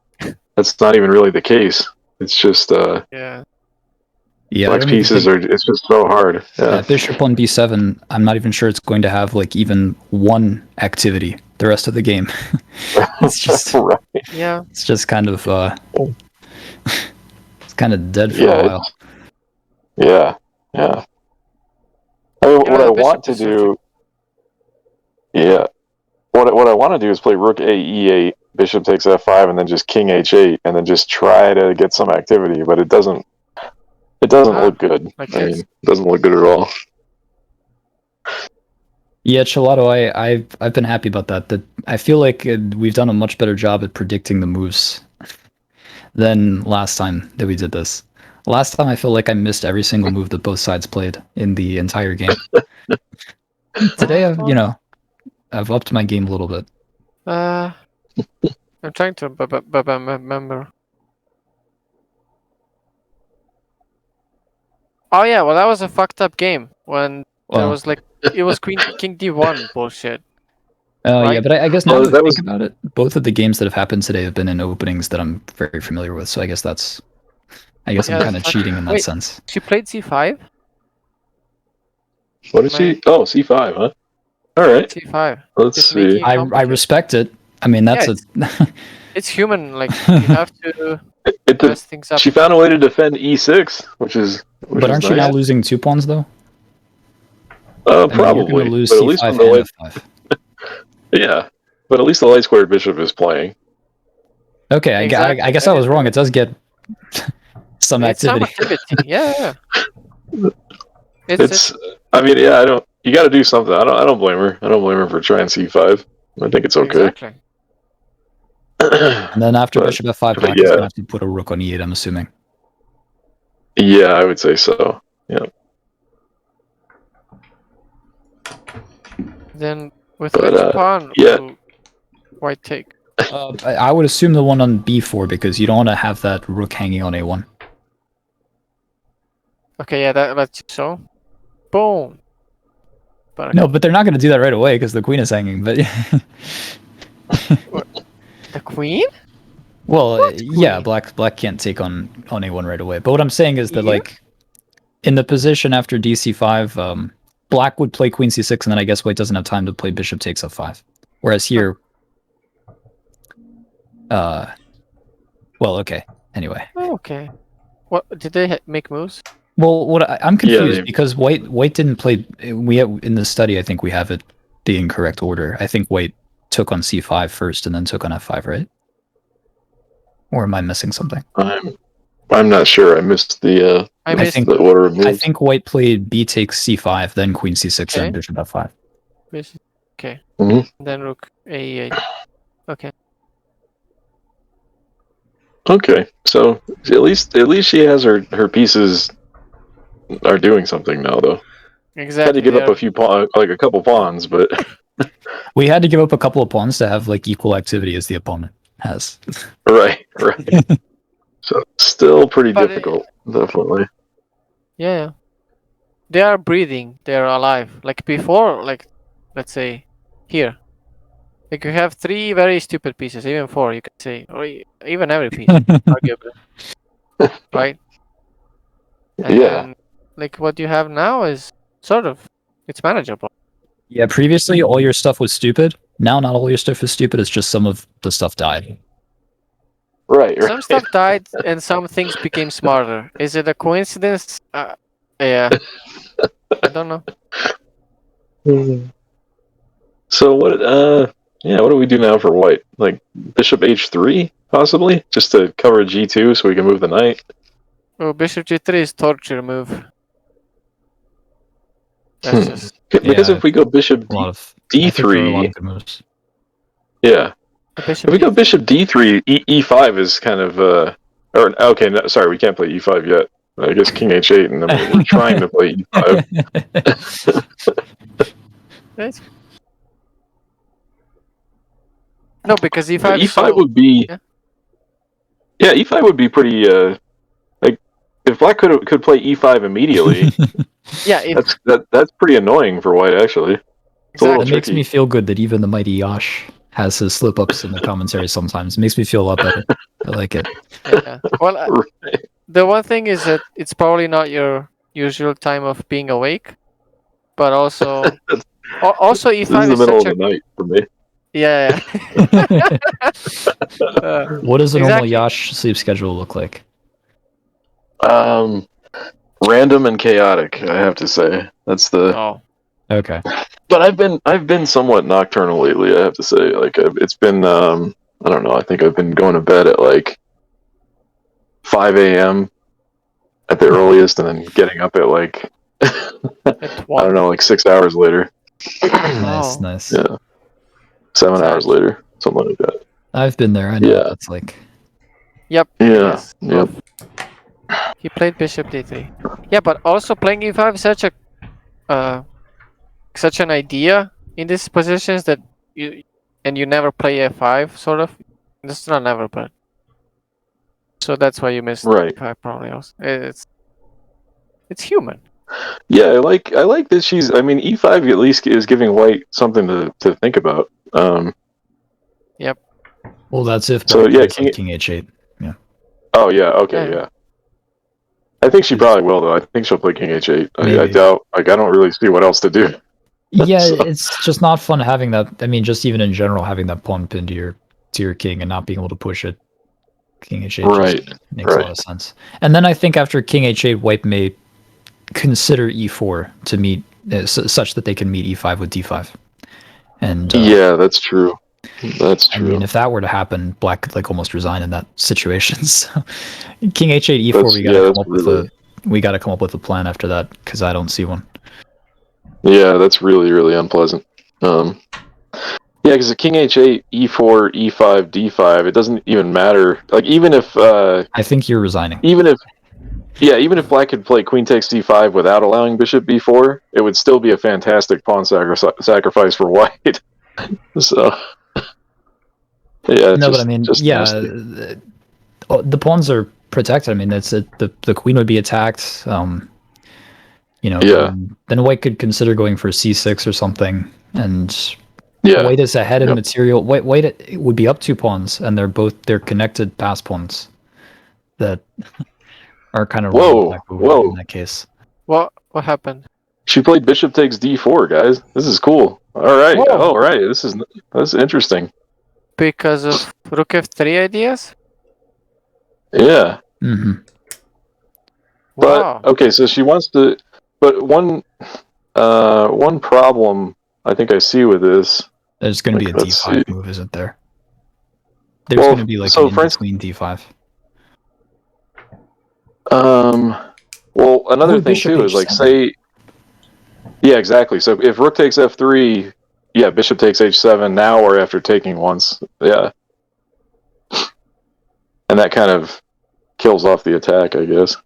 that's not even really the case. It's just yeah. Yeah, I black's don't even pieces think- are. It's just so hard. Yeah. Bishop on b7, I'm not even sure it's going to have like even one activity the rest of the game. It's just right. Yeah. it's just kind of it's kind of dead for Yeah. a while. Yeah. I mean, Yeah, what I the want to bishop is do. Yeah. What I want to do is play rook a e8, bishop takes f5, and then just king h8, and then just try to get some activity, but it doesn't. It doesn't Ah, look good. like I this. mean, it doesn't look good at all. Yeah, Chelato, I've been happy about that. That I feel like we've done a much better job at predicting the moves than last time that we did this. Last time I feel like I missed every single move that both sides played in the entire game. Today, I've upped my game a little bit. I'm trying to remember. Oh yeah, well that was a fucked up game when there Well, was like it was king d1 bullshit. yeah, right? but I guess now Well, that that I was- think about it, both of the games that have happened today have been in openings that I'm very familiar with. So I guess I'm Yeah, kind of that's fine. cheating in that Wait. sense. She played c5. What is she? Oh, c5, huh? All right. c5. Let's Just see. making- I complicated. respect it. I mean, that's Yeah, It's human. Like you have to It mess things up. she found a way to defend e6, which is. But aren't you nice. now losing 2 pawns though? I mean, Probably, you're going to lose but at least c5 when the and light, f5. yeah, but at least the light squared bishop is playing. Okay, Exactly, I guess that I was is wrong. It does get some It's some activity. activity. Yeah. It's It's. I mean, yeah, I don't. You got to do something. I don't blame her. I don't blame her for trying c5. I think it's okay. Exactly. And then after But- bishop f5, but black is yeah. going to have to put a rook on e8, I'm assuming. Yeah, I would say so. Then with But, which pawn yeah. will white take? I would assume the one on b4 because you don't want to have that rook hanging on a1. Okay, yeah, that's so. Boom. But No, but they're not going to do that right away because the queen is hanging. But the queen? well, yeah, queen? black can't take on a1 right away. But what I'm saying is that Yeah. like in the position after dc5, black would play queen c6, and then I guess white doesn't have time to play bishop takes f5. Whereas here, well, okay. Anyway. Oh, okay. What did they make moves? Well, I'm confused they- because white didn't play. We have, in the study, I think we have it the incorrect order. I think white took on c5 first and then took on f5, right? Or am I missing something? I'm not sure. I missed the I missed think- the order of moves. I think white played b takes c5, then queen c6, Okay. then bishop f5. bishop. Okay. Mhm. Then rook a8. Okay. Okay, so at least she has her pieces are doing something now, though. Exactly. Had to give up they're- a few like a couple pawns, but We had to give up a couple of pawns to have like equal activity as the opponent has. right. So still pretty But difficult, definitely. Yeah. They are breathing. They are alive. Like before, like let's say here. Like you have 3 very stupid pieces, even 4 you could say, or even every piece, arguably. Right? And Yeah. then, like what you have now is sort of it's manageable. Yeah, previously all your stuff was stupid. Now not all your stuff is stupid. It's just some of the stuff died. Right. Some stuff died and some things became smarter. Is it a coincidence? Yeah. I don't know. So what? What do we do now for white? Like bishop h3, possibly, just to cover g2, so we can move the knight. Oh, bishop g3 is torture move. That's just Because Yeah. if we go bishop A lot of I think there are a lot d3, of good moves. yeah. a bishop. If we go D3. bishop d3, e5 is kind of or okay, no, sorry, we can't play e5 yet. I guess king h8, and then we're trying to play e5. Right? No, because e5. But e5 so- would be, Yeah. e5 would be pretty like if black could play e5 immediately. Yeah, if, that's pretty annoying for white, actually. It's a little It exactly. makes tricky. me feel good that even the mighty Yash has his slip ups in the commentary sometimes. It makes me feel a lot better. I like it. Yeah. Well, Right. the one thing is that it's probably not your usual time of being awake, but also also This e5 is the is middle such of a the night for me. yeah. What does a normal Exactly. Yash sleep schedule look like? Random and chaotic, I have to say. That's the. Oh, Okay. But I've been somewhat nocturnal lately. I have to say, like it's been I don't know. I think I've been going to bed at like 5 a.m. at the earliest, and then getting up at like at I what? don't know, like 6 hours later. Nice, Oh. nice. Yeah, 7 hours later, something like that. I've been there. I know Yeah. what that's like. Yep. Yeah, Yes. yep. He played bishop d3. Yeah, but also playing e5 is such an idea in these positions that you never play f5 sort of. It's not never, but so that's why you missed Right. e5 probably also. It's human. Yeah, I like that she's. I mean, e5 at least is giving white something to think about. Well, that's if So, Black yeah, plays, like, king h8. Oh yeah, okay, Yeah. yeah. I think she probably will though. I think she'll play king h8. I Maybe. doubt. Like, I don't really see what else to do. Yeah, So- it's just not fun having that. I mean, just even in general, having that pawn pinned to your king and not being able to push it. King h8 Right, just makes a lot of sense. And then I think after king h8, white may consider e4 to meet such that they can meet e5 with d5. And Yeah, that's true. That's I true. mean, if that were to happen, black could like almost resign in that situation. So, king h8, e4, That's- we gotta yeah, come that's up with really- we gotta come up with a plan after that because I don't see one. Yeah, that's really, really unpleasant. Yeah, because the king h8, e4, e5, d5, it doesn't even matter. Like, even if I think you're resigning. even if black could play queen takes d5 without allowing bishop b4, it would still be a fantastic pawn sacrifice for white. So, yeah. No, but I mean, just yeah, nasty. the pawns are protected. I mean, the queen would be attacked. You know, Yeah. then white could consider going for c6 or something, and Yeah. white is ahead in Yep. material. White it would be up 2 pawns, and they're connected pass pawns that are kind of wrong Whoa. in that case. What happened? She played bishop takes d4, guys. This is cool. All right. Whoa. All right. That's interesting. Because of rook f3 ideas? Yeah. Mm-hmm. But Wow. okay, so she wants to. But one problem I think I see with this. There's going to be a Let's d5 see. move, isn't there? There's Well, going to be like so an for in-between d5. Well, another Or thing bishop too is like h7. say. Yeah, exactly. So if rook takes f3, yeah, bishop takes h7 now or after taking once. Yeah. And that kind of kills off the attack, I guess.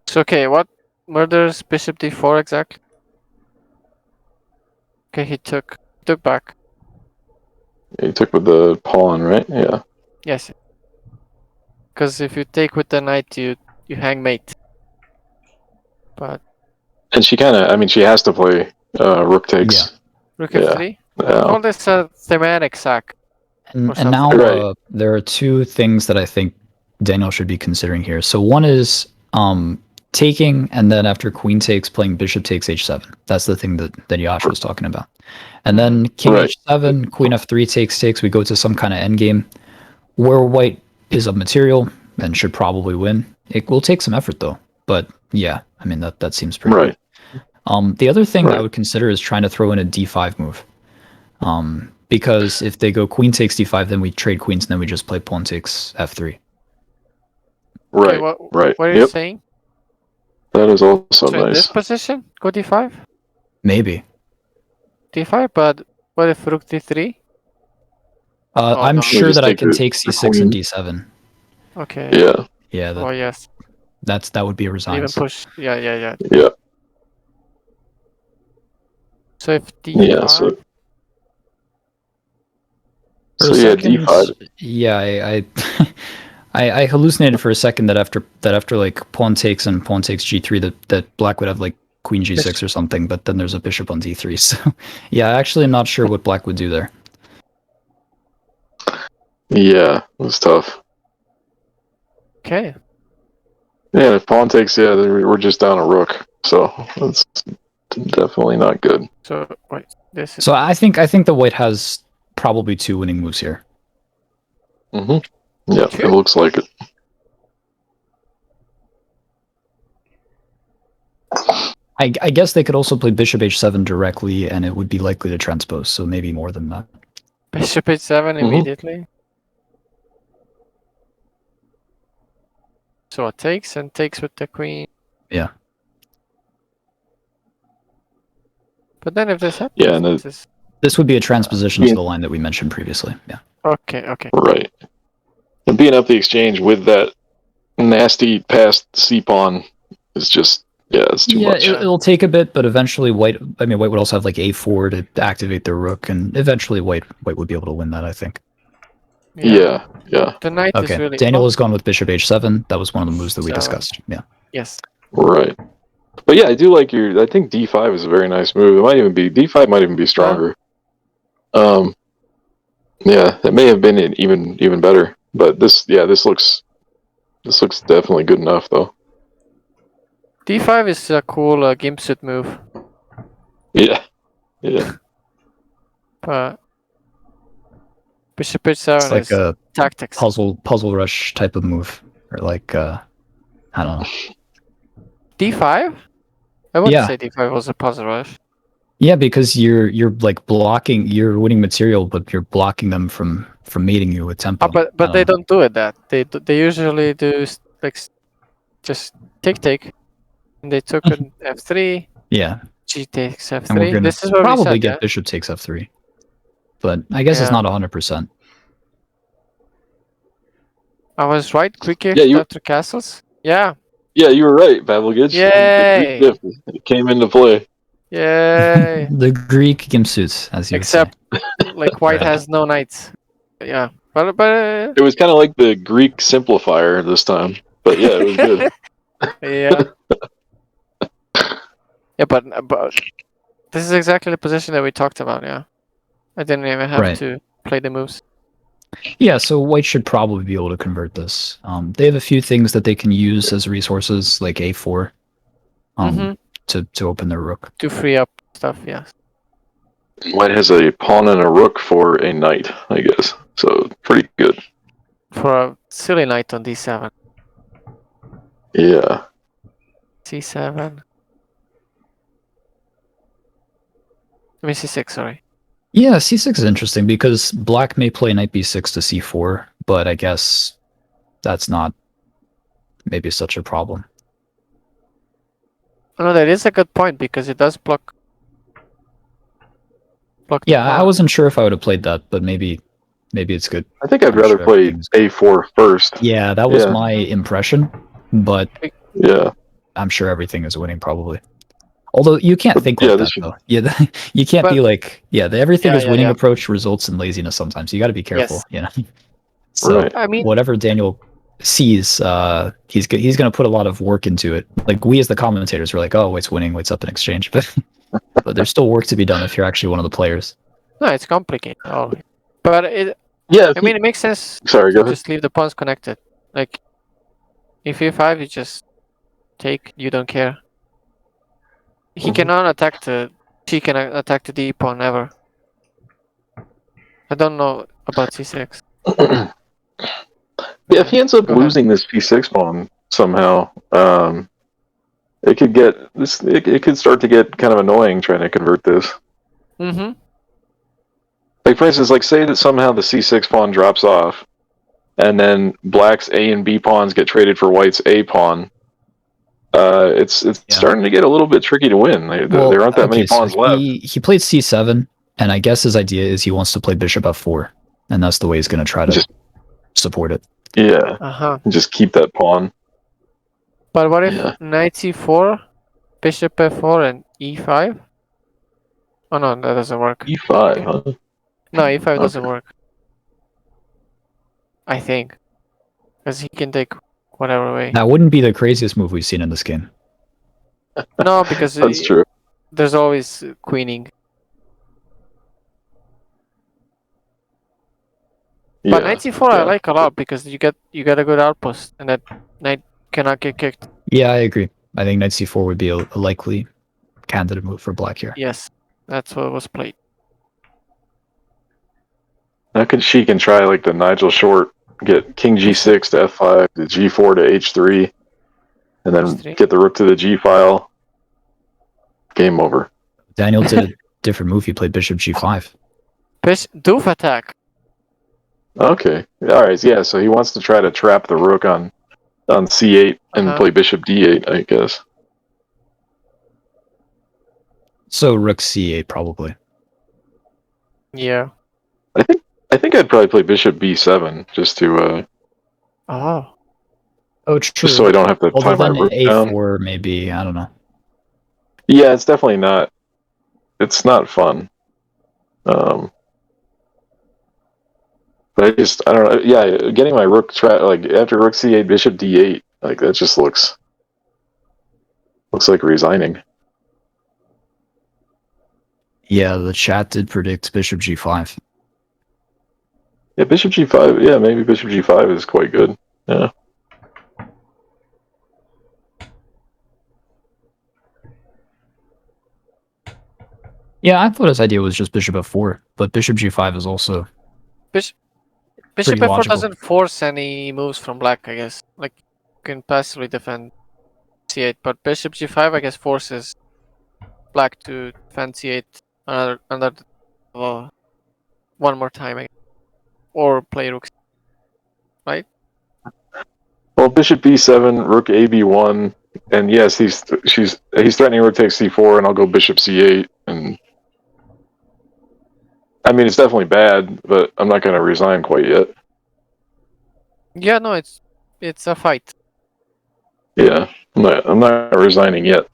So okay, what murders bishop d4 exactly? Okay, he took back. He took with the pawn, right? Yeah. Yes. Because if you take with the knight, you hang mate. But And she kind of, I mean, she has to play rook takes. rook Yeah. f3. Call this a thematic sack. And now Right. there are 2 things that I think Daniel should be considering here. So one is taking, and then after queen takes, playing bishop takes h7. That's the thing that Yash was talking about. And then king Right. h7, queen f3 takes. We go to some kind of endgame where white is of material and should probably win. It will take some effort though, but yeah, I mean that seems pretty Right. good. The other thing Right. I would consider is trying to throw in a d5 move. Because if they go queen takes d5, then we trade queens, and then we just play pawn takes f3. Right. Okay, Right. What are you Yep. saying? That is also So in this nice. position, go d5? Maybe. d5, but what if rook d3? I'm no. sure Just that I take can the- take the c6 and queen. d7. Okay. Yeah. Yeah, Oh yes. that would be a Even resigns. push. Yeah. Yeah. So if d5. Yeah. So For a yeah, second, d5. yeah, I hallucinated for a second that after like pawn takes and pawn takes g3 that black would have like queen g6 or something, but then there's a bishop on d3. So yeah, actually I'm not sure what black would do there. Yeah, it was tough. Okay. Yeah, if pawn takes, yeah, then we're just down a rook, so that's definitely not good. So wait, this is So I think the white has probably 2 winning moves here. Mm-hmm. Yeah, Sure. it looks like it. I guess they could also play bishop h7 directly, and it would be likely to transpose. So maybe more than that. bishop h7 immediately. So it takes and takes with the queen. Yeah. But then if this happens, Yeah, and this is... This would be a transposition Yeah. to the line that we mentioned previously. Yeah. Okay. Right. And being up the exchange with that nasty passed c pawn is just, yeah, it's too much. It'll take a bit, but eventually white would also have like a4 to activate their rook, and eventually white would be able to win that, I think. Yeah. The knight is Okay, really... Daniel has gone with bishop h7. That was one of the moves that we So- discussed. Yeah. Yes. Right. But yeah, I do like I think d5 is a very nice move. d5 might even be stronger. Yeah, it may have been even better, but this looks definitely good enough though. d5 is a cool game suit move, Yeah. but bishop h7 It's like is a tactics. puzzle rush type of move, or like I don't know. d5? I wouldn't Yeah. say d5 was a puzzle rush. Yeah, because you're like blocking, you're winning material, but you're blocking them from mating you with tempo. But they don't do it that. They usually do just take, and they took an f3. Yeah, G takes and we're f3. gonna This is what we probably said, get yeah? bishop takes f3, but I guess it's Yeah. not 100%. I was right. Quick Yeah, you- after castles. Yeah. Yeah, you were right, Pavlovich. Yay! The Greek gift, it came into play. Yay! The Greek gimsuits, as you would say. Except, like, white has no knights. yeah, but It was kind of like the Greek simplifier this time, but yeah, it was good. yeah, yeah, but this is exactly the position that we talked about. Yeah, I didn't even have Right. to play the moves. Yeah, so white should probably be able to convert this. They have a few things that they can use as resources, like A4, Mm-hmm. to open their rook. To free up stuff. Yes. White has a pawn and a rook for a knight, I guess. So pretty good. For a silly knight on D7. Yeah. C7. I mean C6. Sorry. Yeah, C6 is interesting because black may play knight B6 to C4, but I guess that's not maybe such a problem. Oh, no, that is a good point because it does block. The Yeah, I pawn. wasn't sure if I would have played that, but maybe it's good. I think I'd I'm rather sure play everything's good. A4 first. Yeah, that was Yeah. my impression, but Yeah. I'm sure everything is winning probably. Although you can't think Yeah, like this that should- though. Yeah, you can't be But- like, yeah, the everything Yeah, is yeah, winning yeah. approach results in laziness sometimes. You got to be careful, Yes. you know. So Right. I mean, whatever Daniel sees, he's going to put a lot of work into it. Like we as the commentators were like, oh, White's winning, White's up in exchange, but there's still work to be done if you're actually one of the players. no, it's complicated. Always. But it. Yeah. I mean, it makes sense Sorry, go to ahead. just leave the pawns connected. Like, if E5, you just take. You don't care. He Mhm. cannot attack the. She can attack the D pawn ever. I don't know about C6. Yeah, if he ends up Go ahead. losing this P6 pawn somehow, it could get this. It could start to get kind of annoying trying to convert this. Mm-hmm. Like for instance, like say that somehow the C6 pawn drops off, and then Black's A and B pawns get traded for White's A pawn. It's Yeah. starting to get a little bit tricky to win. There aren't that many pawns left. He played C7, and I guess his idea is he wants to play bishop F4, and that's the way he's going to try to Just- support it. Yeah, Uh-huh. just keep that pawn. But what if Yeah. knight C4, bishop F4, and E5? Oh no, that doesn't work. E5, huh? No, E5 doesn't Okay. work. I think. Because he can take whatever way. That wouldn't be the craziest move we've seen in this game. No, because That's true. there's always queening. Yeah. But knight C4 I yeah. like a lot because you get a good outpost and that knight cannot get kicked. Yeah, I agree. I think knight c4 would be a likely candidate move for black here. Yes, that's what was played. She can try like the Nigel Short, get King G6 to F5, the G4 to H3, and then H3. get the rook to the G file. Game over. Daniel did a different move. He played bishop g5. Doof attack. Okay. All right. Yeah. So he wants to try to trap the rook on C8 and Uh-huh. play bishop D8, I guess. So rook c8 probably. Yeah. I think I'd probably play bishop B7 just to Oh. Oh, true. just so I don't have to Although tie my then rook down. a4 maybe, I don't know. Yeah, it's definitely not. It's not fun. But I don't know. Yeah, getting my rook like after rook c8, bishop d8, like that just looks like resigning. Yeah, the chat did predict bishop g5. Yeah, bishop g5. Yeah, maybe bishop g5 is quite good. Yeah. Yeah, I thought his idea was just bishop f4, but bishop g5 is also Bishop Pretty F4 logical. doesn't force any moves from black, I guess. Like, you can passively defend C8, but Bishop G5, I guess, forces black to defend C8 one more time, I guess. Or play rook. Well, bishop b7, rook ab1, and yes, he's threatening rook takes c4, and I'll go bishop c8, and I mean it's definitely bad, but I'm not going to resign quite yet. Yeah, no, it's a fight. Yeah, I'm not resigning yet.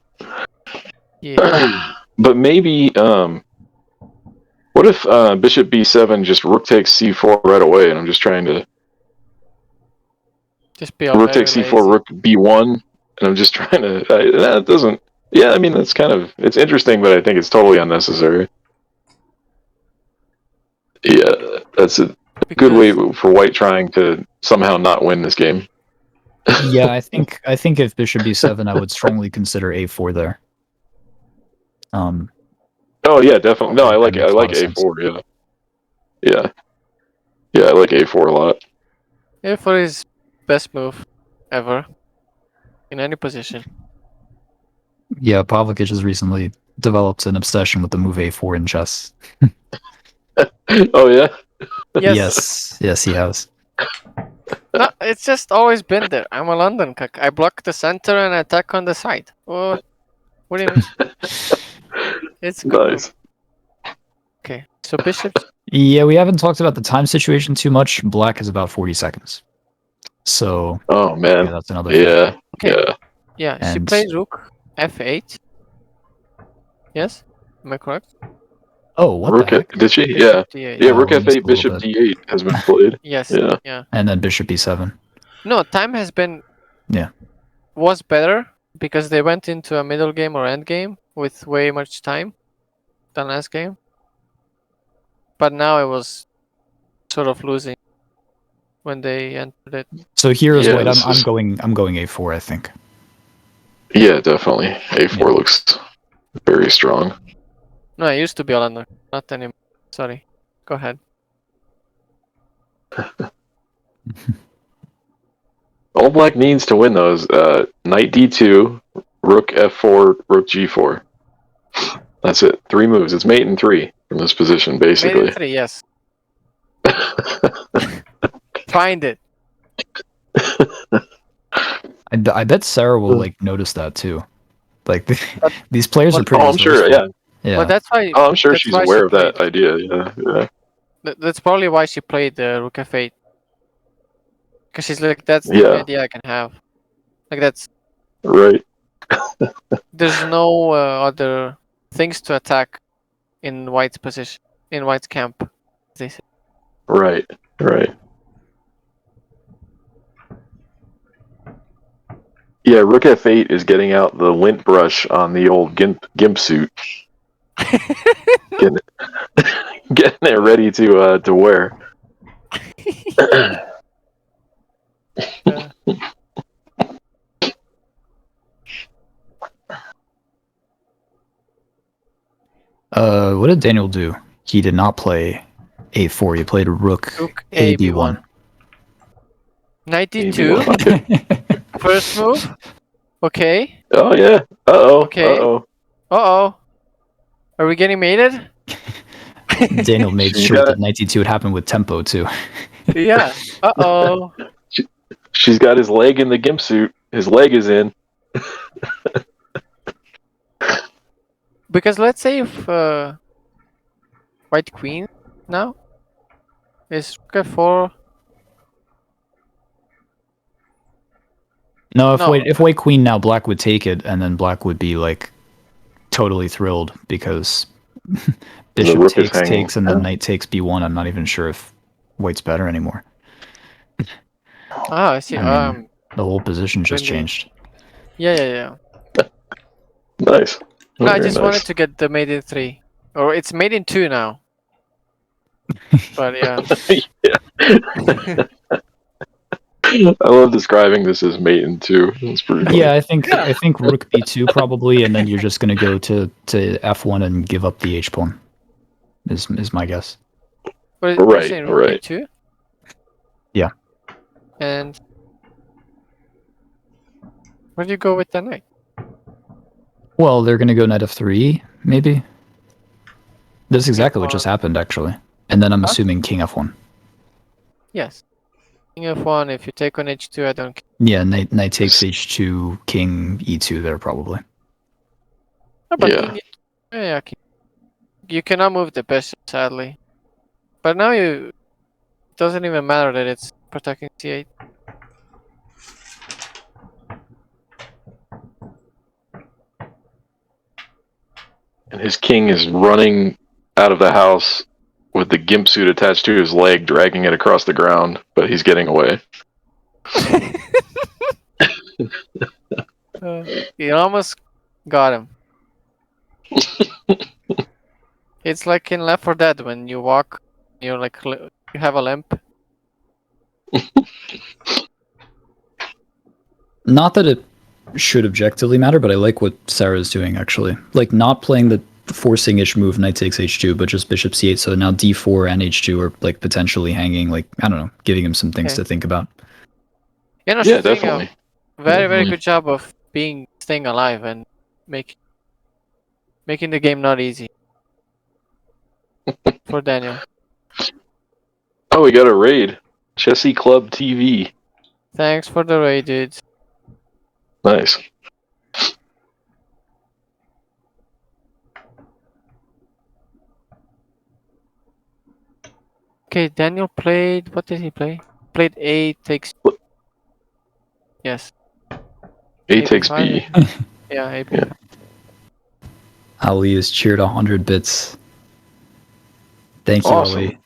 Yeah. But maybe, well, What if bishop b7 just rook takes c4 right away, and I'm just trying to Just be all rook very takes c4, lazy. rook b1, and I'm just trying to. That doesn't. Yeah, I mean that's kind of it's interesting, but I think it's totally unnecessary. Yeah, that's a good way for white trying to somehow not win this game. Yeah, I think if bishop b7, I would strongly consider a4 there. Oh yeah, definitely. No, I that like makes a lot of sense. a4. Yeah. I like a4 a lot. A4 is best move ever in any position. Yeah, Pavlovich has recently developed an obsession with the move a4 in chess. Oh yeah. Yes, he has. No, it's just always been there. I'm a London cock. I block the center and attack on the side. What do you mean? It's good. Nice. Okay, so bishop. Yeah, we haven't talked about the time situation too much. Black is about 40 seconds. So, Oh man. yeah, that's another thing. Yeah. Okay. Yeah, she And- plays rook f8. Yes? Am I correct? Oh, what Rook the heck? did she? Bishop Yeah. d8. Yeah, Oh, rook we missed a f8, little bishop bit. d8 has been played. Yes. Yeah. Yeah. And then bishop b7. No, time has been. Yeah. Was better because they went into a middle game or end game with way much time than last game. But now it was sort of losing when they entered it. So here is Yeah, white. this I'm is- going a4, I think. Yeah, definitely. A4 Yeah. looks very strong. No, I used to be a Lander, not anymore. Sorry. Go ahead. All black needs to win those. Knight d2, rook f4, rook g4. That's it. 3 moves. It's mate in 3 from this position, Made basically. in 3, yes. Find it. I bet Sarah will like notice that too. Like these players are but- pretty. Oh, I'm sure. resourceful. Yeah. Yeah. But that's why. Oh, I'm sure That's she's why she aware of that played. idea. Yeah. That's probably why she played the rook f8. Because she's like, that's the Yeah. only idea I can have. Like that's. Right. There's no other things to attack in White's position, in White's camp. They say. Right. Yeah, rook f8 is getting out the lint brush on the old gimp suit. getting it ready to wear. What did Daniel do? He did not play a4. He played rook Rook a a b1. 92. First move. Okay. Oh yeah. Uh-oh. Okay. Uh-oh. Uh-oh. Are we getting mated? Daniel made She sure got- that 92 would happen with tempo too. Yeah. Uh-oh. She's got his leg in the gimp suit. His leg is in. Because let's say if White Queen now is rook f4. No, if No. white queen now, black would take it, and then black would be like totally thrilled because bishop rook is hanging. takes, and then knight takes b1. I'm not even sure if white's better anymore. Ah, I see. I mean, the whole position just really- changed. Yeah. Nice. No, I Very just nice. wanted to get the mate in 3. Or it's mate in 2 now. But yeah. I love describing this as mate in 2. It's pretty funny. Yeah, I think rook b2 probably, and then you're just gonna go to f1 and give up the h pawn. Is my guess. What is Right, saying, rook right. a2? Yeah. And where do you go with the knight? Well, they're gonna go knight f3, maybe. That's exactly what just happened, actually. And then I'm assuming king f1. Yes. King f1, if you take on h2, I don't care. Yeah, knight takes h2, king e2 there probably. Oh, but Yeah. king yeah, you cannot move the bishop, sadly. But now it doesn't even matter that it's protecting c8. And his king is running out of the house with the gimp suit attached to his leg, dragging it across the ground, but he's getting away. You almost got him. It's like in Left 4 Dead when you walk, you're like you have a limp. Not that it should objectively matter, but I like what Sarah's doing actually. Like not playing the forcing-ish move knight takes h2, but just bishop c8. So now d4 and h2 are like potentially hanging. Like I don't know, giving him some things Okay. to think about. You know, Yeah, Shifrinho, definitely. very Definitely. good job of staying alive and making the game not easy for Daniel. Oh, we got a raid. Chessy Club TV. Thanks for the raid, dudes. Nice. Okay, Daniel played. What did he play? Played A takes. Yes. A takes AB5. B. Yeah, AB. Yeah. Ali has cheered 100 bits. Thank you, Awesome. Ali.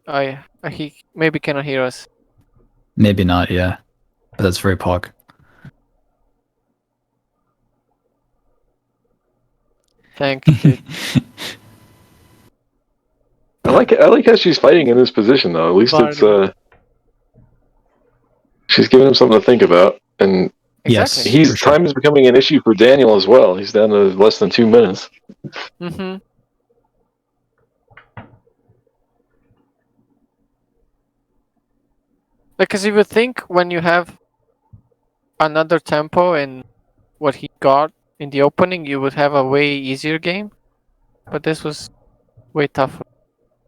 Oh yeah, he maybe cannot hear us. Maybe not, yeah. But that's very pog. Thank you, dude. I like how she's fighting in this position though. At least it's she's giving him something to think about. And Yes. Exactly. For sure. time is becoming an issue for Daniel as well. He's down to less than 2 minutes. Mm-hmm. Because you would think when you have another tempo in what he got in the opening, you would have a way easier game. But this was way tougher.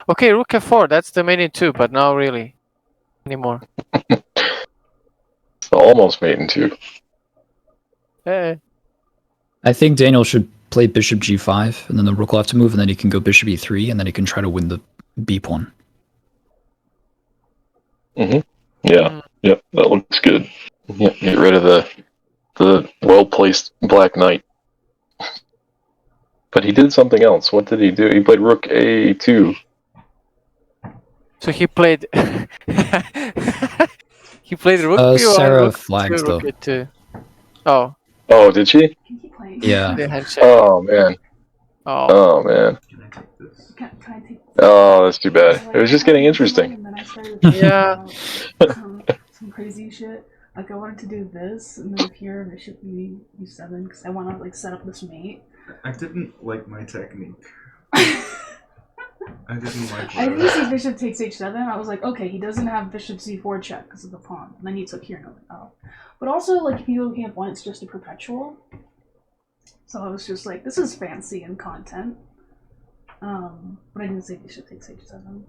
Okay, rook f4, that's the main in 2, but not really anymore. Almost mate in 2. Eh. I think Daniel should play bishop g5, and then the rook will have to move, and then he can go bishop e3, and then he can try to win the b pawn. Yeah, Mm. yep, that looks good. Yeah, get rid of the well-placed black knight. But he did something else. What did he do? He played rook a2. So he played. He played rook b1, Sarah rook flags, two, rook though. a2. Oh, Oh, did she? Can you play? Yeah. the handshake. Oh man. Oh, Oh man. Can I take this? Can I take this? Oh, that's too bad. It was just getting interesting. And then I started thinking Yeah. about some crazy shit. Like I wanted to do this, and then here bishop e7 because I want to like set up this mate. I didn't like my technique. I didn't like I what didn't see bishop takes h7. I was like, okay, he doesn't have bishop c4 check because of the pawn. And then he took here, and I was like, oh. But also, like, if you go camp 1, it's just a perpetual. So I was just like, this is fancy and content. But I didn't say bishop takes h7.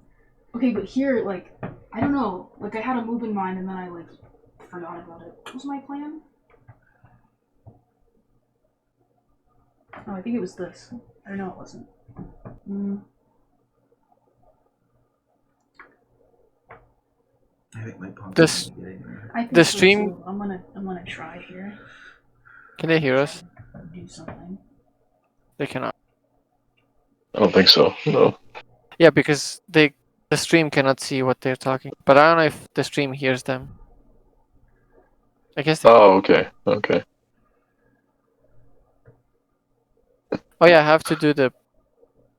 Okay, but here, like, I don't know. Like, I had a move in mind, and then I, like, forgot about it. What was my plan? Oh, I think it was this. I don't know, it wasn't. I think my pawn This- is getting there. I think The so, stream- too. I'm gonna try here. can they hear us? Do something. They cannot. I don't think so. No. Yeah, because the stream cannot see what they're talking. But I don't know if the stream hears them. I guess. Oh, okay. Okay. Oh yeah, I have to do the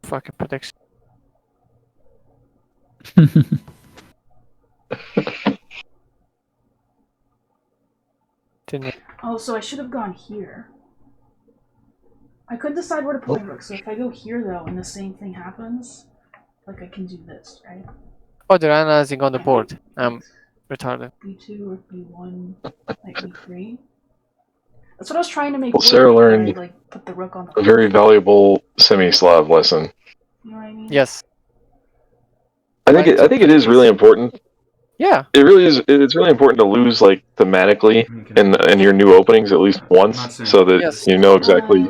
fucking prediction. Didn't it? Oh, so I should have gone here. I could decide where to put my rook, so if I go here though and the same thing happens, like I can do this, right? Oh, they're analyzing on the board. I'm retarded. B2 or B1, like B3. That's what I was trying to make Well, work, Sarah but learned I, like, put the rook on the A very valuable semi-Slav lesson. You know what I mean? Yes. I think it is really important. Yeah. It really is. It's really important to lose like thematically I mean, can in your new openings at least once, Not saying- so that Yes. you know exactly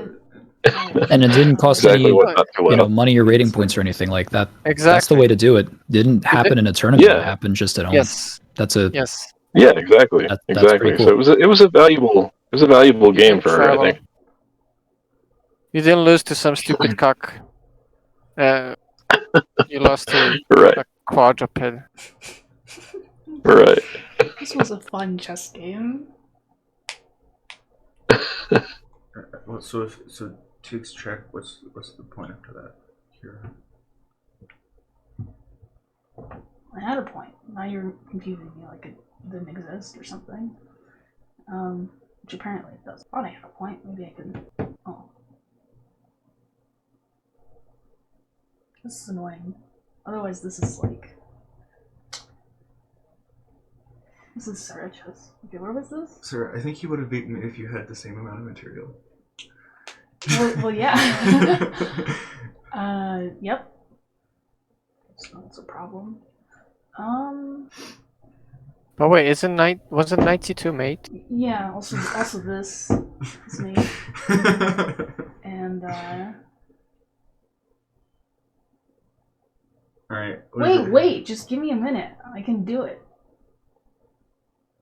And it didn't cost exactly any, what not to let up. money or rating points or anything like that. Exactly. That's the way to do it. Didn't happen in a tournament. Yeah. It happened just at home. Yes. That's a Yes. Yeah, exactly, That's exactly. pretty So cool. it was a valuable You game can for her, I travel. think. You didn't lose to some stupid cock. You lost to Right. a quadruped. Right. This was a fun chess game. Well, so takes check. What's the point after that? Here. I had a point. Now you're confusing me like it didn't exist or something. Which apparently it does. I thought I had a point. Maybe I can. Oh. This is annoying. Otherwise, this is like. This is Sarah chess. Okay, where was this? Sir, I think you would have beaten me if you had the same amount of material. Well, yeah. Yep. So that's a problem. But wait, wasn't 92 mate? Yeah. Also this is me. And Alright. wait. Just give me a minute. I can do it.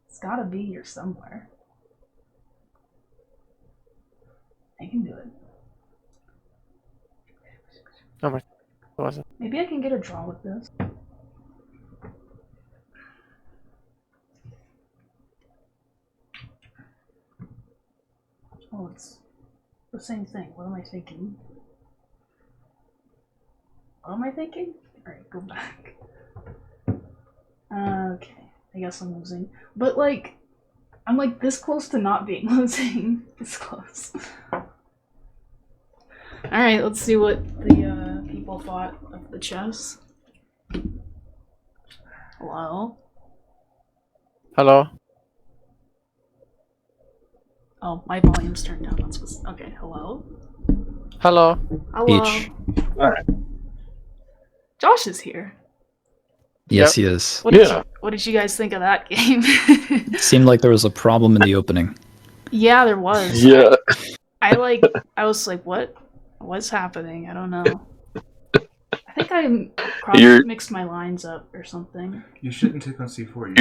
It's gotta be here somewhere. I can do it. Number wasn't. Maybe I can get a draw with this. Oh, it's the same thing. What am I thinking? Alright, go back. Okay, I guess I'm losing. But like, I'm like this close to not being losing. This close. Alright, let's see what the people thought of the chess. Hello? Hello? Oh, my volume's turned down. That's what's... Okay, hello? Hello? Hello? H. Josh is here. Yes, he is. What did you guys think of that game? Seemed like there was a problem in the opening. Yeah, there was. Yeah. I was like, what's happening? I don't know. I think I mixed my lines up or something. You shouldn't take on c4.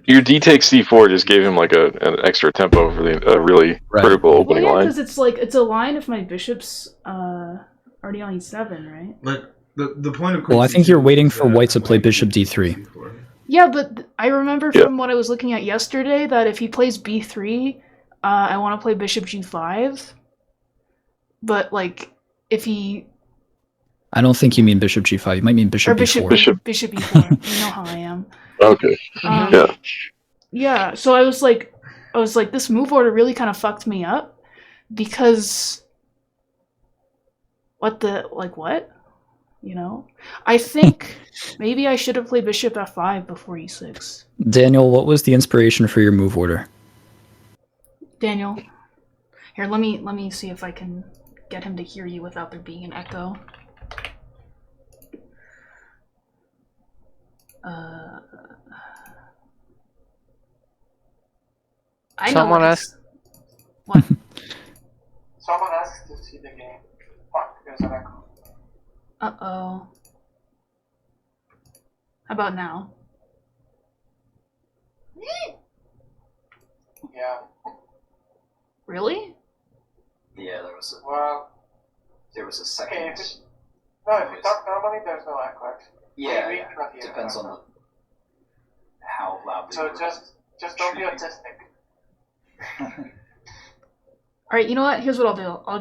Your D takes C4 just gave him like an extra tempo for the really critical Well, opening yeah, line. because it's a line if my bishop's already on e7, right? Like the point of. Well, I think you're waiting for white to play bishop d3. Yeah, but I remember from what I was looking at yesterday that if he plays b3, I want to play bishop g5. But like, if he I don't think you mean bishop g5. You might mean bishop b4. Bishop e4. You know how I am. Okay. Yeah. Yeah. So I was like, this move order really kind of fucked me up because what? You know, I think maybe I should have played bishop f5 before e6. Daniel, what was the inspiration for your move order? Daniel, here, let me see if I can get him to hear you without there being an echo. Someone asked. What? Someone asked to see the game. Fuck, there's an echo. Uh-oh. How about now? Yeah. Really? Yeah, there was a second. Okay, if you talk normally, there's no echo. Yeah, We cannot hear depends echo. on how loud. So just don't be autistic. Alright, you know what? Here's what I'll do. I'll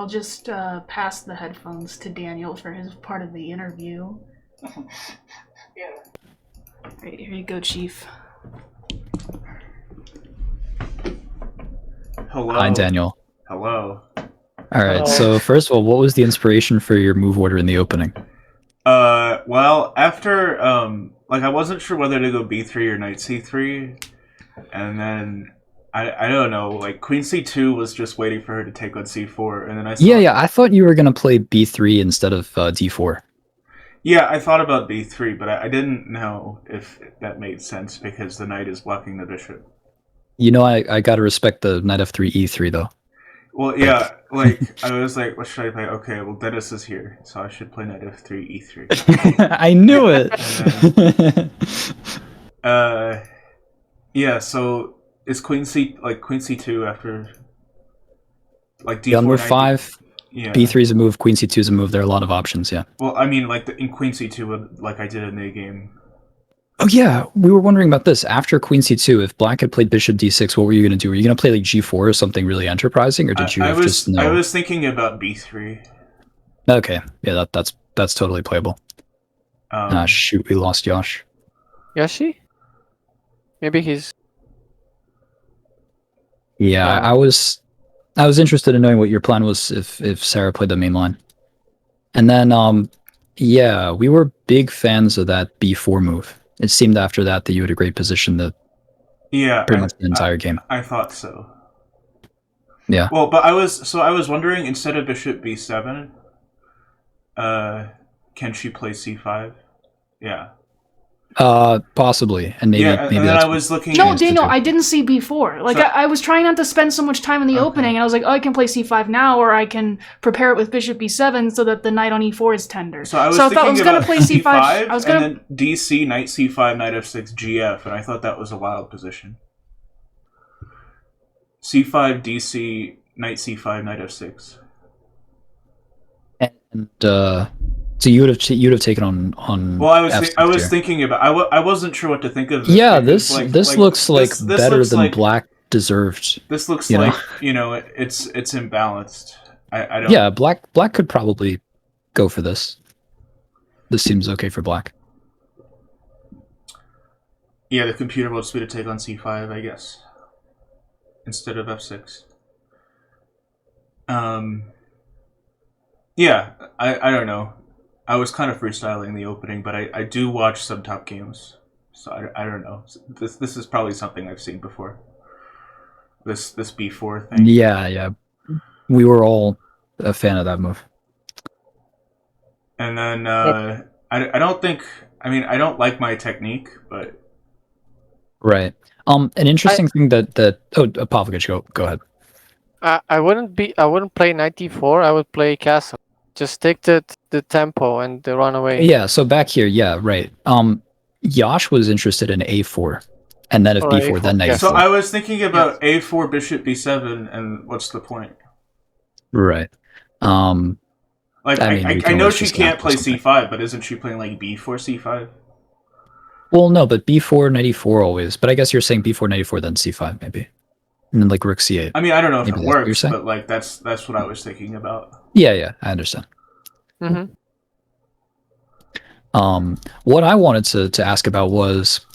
just pass the headphones to Daniel for his part of the interview. Yeah. Right, here you go, Chief. Hello. Hi, Daniel. Hello. All right. So first of all, what was the inspiration for your move order in the opening? Well, after I wasn't sure whether to go b3 or knight c3, and then I don't know, like queen c2 was just waiting for her to take on c4, and then I saw, Yeah. I thought you were gonna play b3 instead of d4. Yeah, I thought about b3, but I didn't know if that made sense because the knight is blocking the bishop. You know, I gotta respect the knight f3 e3 though. Well, yeah, like I was like, what should I play? Okay, well Dennis is here, so I should play knight f3 e3. I knew it. Yeah. So is queen c2 after like d4 Gun move knight 5. Yeah. B3 is a move, Queen C2 is a move. There are a lot of options, yeah. Well, I mean, like in Queen C2, like I did in the game. Oh yeah, we were wondering about this. After Queen C2, if Black had played Bishop D6, what were you going to do? Were you going to play like G4 or something really enterprising, or did you just know? I was thinking about B3. Okay, yeah, that's totally playable. Shoot, we lost Yosh. Yoshi? Maybe he's... Yeah, I was interested in knowing what your plan was if Sarah played the main line. And then, yeah, we were big fans of that B4 move. It seemed after that you had a great position that pretty much the entire game. I thought so. Yeah. Well, but I was wondering, instead of Bishop B7, can she play C5? Yeah. Possibly, and maybe and maybe then that's I was looking. No, Daniel, I didn't see B4. Like, I was trying not to spend so much time in the opening, and I was like, oh, I can play C5 now, or I can prepare it with Bishop B7 so that the knight on E4 is tender. So I thought I was going to play C5. I was going to then DC, knight C5, knight F6, GF, and I thought that was a wild position. C5, DC, knight C5, knight F6. And so you would have taken on. Well, I was thinking about. I wasn't sure what to think of. Yeah, this looks like better than like, Black deserved. This looks like it's imbalanced. I don't. Yeah, Black could probably go for this. This seems okay for Black. Yeah, the computer wants me to take on C5, I guess, instead of F6. Yeah, I don't know. I was kind of freestyling the opening, but I do watch some top games, so I don't know. This is probably something I've seen before. This B4 thing. Yeah, we were all a fan of that move. And then I don't think. I mean, I don't like my technique, but right. An interesting thing that Pavlovich, go ahead. I wouldn't play knight d4. I would play castle. Just take the tempo and the run away. Yeah, so back here, yeah, right. Yash was interested in A4, and then if B4, then knight. So I was thinking about A4, bishop B7, and what's the point? Right. Like I know she can't play C5, but isn't she playing like B4 C5? Well, no, but B4 knight E4 always. But I guess you're saying B4 knight E4 then C5 maybe, and then like rook C8. I mean, I don't know if it works, but like that's what I was thinking about. Yeah, I understand. Mm-hmm. What I wanted to ask about was,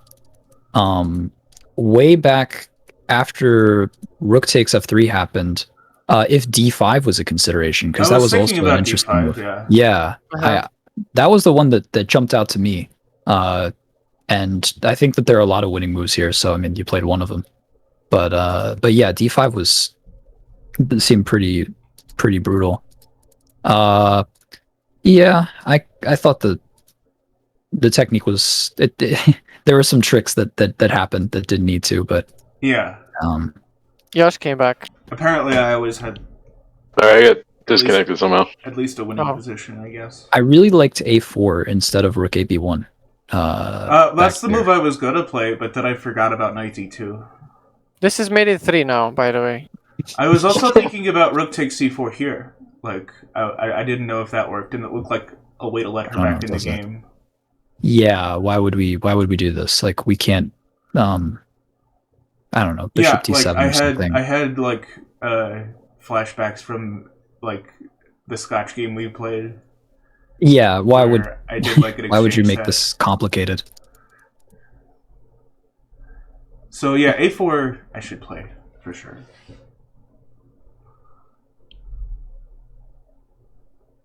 way back after rook takes F3 happened, if D5 was a consideration, because that was also an interesting D5, move. Yeah, that was the one that jumped out to me. And I think that there are a lot of winning moves here. So I mean, you played one of them, but yeah, D5 seemed pretty brutal. Yeah, I thought the technique was there were some tricks that happened that didn't need to, but yeah. Yash came back. Apparently, I always had. I got disconnected somehow. At least a winning position, I guess. I really liked A4 instead of Rook AB1. That's the move I was gonna play, but then I forgot about knight E2. This is mate E3 now, by the way. I was also thinking about rook takes C4 here. Like I didn't know if that worked, and it looked like a way to let her back in the game. Yeah, why would we do this? Like we can't. I don't know. Bishop T7 like or something. I had like flashbacks from like the Scotch game we played. Yeah, why would I did like an why would you make set. this complicated? So yeah, A4 I should play for sure.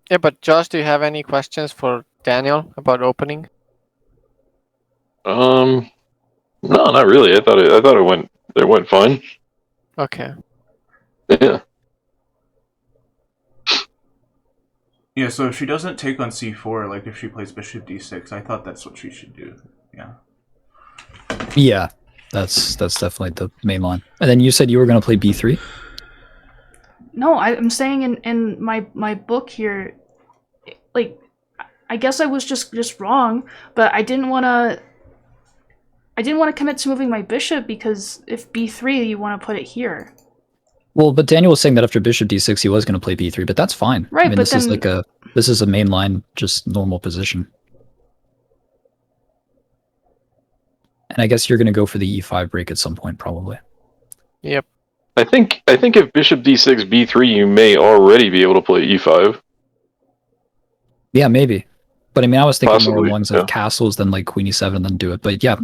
Yeah, but Josh, do you have any questions for Daniel about opening? No, not really. I thought it went fine. Okay. Yeah. Yeah, so if she doesn't take on C4, like if she plays bishop D6, I thought that's what she should do. Yeah. Yeah, that's definitely the main line. And then you said you were going to play B3? No, I'm saying in my book here, like, I guess I was just wrong, but I didn't want to commit to moving my bishop because if B3, you want to put it here. Well, but Daniel was saying that after bishop d6 he was going to play b3, but that's fine. Right, I mean, but this is then- like this is a mainline, just normal position. And I guess you're going to go for the e5 break at some point, probably. Yep. I think if bishop d6 b3, you may already be able to play e5. Yeah, maybe. But I mean, I was thinking more Possibly, along yeah. of castles than like queen e7 than do it. But yeah,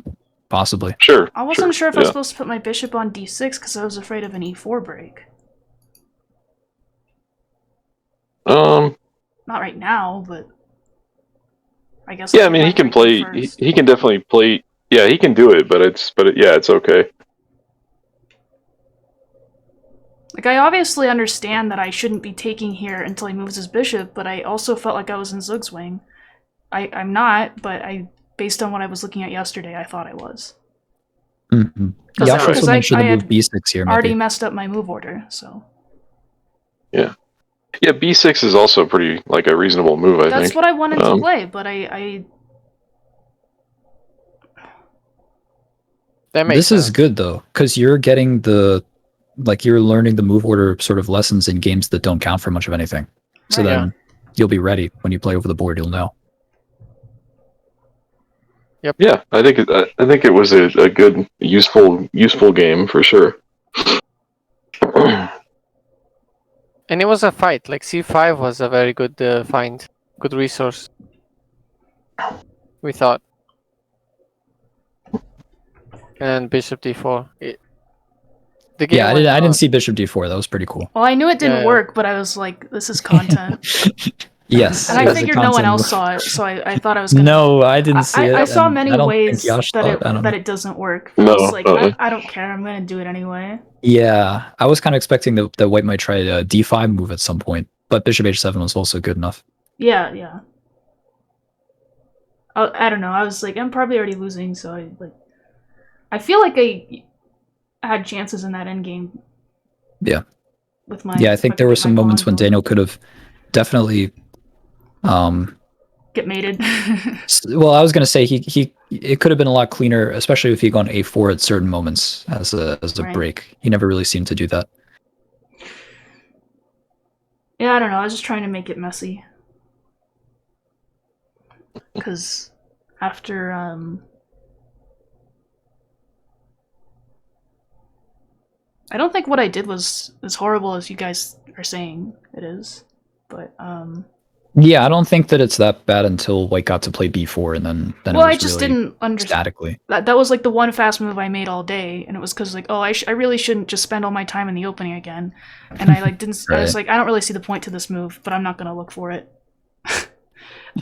possibly. Sure. I wasn't sure if I was yeah. supposed to put my bishop on d6 because I was afraid of an e4 break. Um. Not right now, but I guess. Yeah, I'll I mean, get he my can break play. first. He can definitely play. Yeah, he can do it, but it's okay. Like, I obviously understand that I shouldn't be taking here until he moves his bishop, but I also felt like I was in Zug's wing. I'm not, but based on what I was looking at yesterday, I thought I was. Mm-hmm. Because Josh also mentioned I the move had b6 here, already maybe. messed up my move order, so. Yeah, b6 is also pretty like a reasonable move. I That's think. what I wanted to Um, play, but I That makes This sense. is good though, because you're getting you're learning the move order sort of lessons in games that don't count for much of anything. So Right. then you'll be ready when you play over the board. You'll know. Yeah, I think it was a good, useful game for sure. And it was a fight. Like c5 was a very good find, good resource. We thought. And bishop d4. The game Yeah, I went didn't on. see bishop d4. That was pretty cool. well, I knew it didn't Yeah. work, but I was like, this is content. Yes, And it I was a figured no one content else move. saw it, so I thought I was gonna. No, I didn't see it. I saw and many I don't ways think Josh that thought- I don't know. it doesn't work. But I No, was like, uh-uh. I don't care. I'm gonna do it anyway. Yeah, I was kind of expecting that white might try a d5 move at some point, but bishop h7 was also good enough. Yeah. I don't know. I was like, I'm probably already losing, so I feel like I had chances in that endgame. Yeah. With my. Yeah, I think if there were could get some my moments pawn when going. Daniel could have definitely. Get mated. Well, I was gonna say it could have been a lot cleaner, especially if he'd gone a4 at certain moments as a Right. break. He never really seemed to do that. Yeah, I don't know. I was just trying to make it messy. Because after I don't think what I did was as horrible as you guys are saying it is. But Yeah, I don't think that it's that bad until white got to play b4 and then well, it was I just really didn't understand. statically. That was like the one fast move I made all day, and it was because like, oh, I really shouldn't just spend all my time in the opening again, and I like didn't. I was Right. like, I don't really see the point to this move, but I'm not gonna look for it.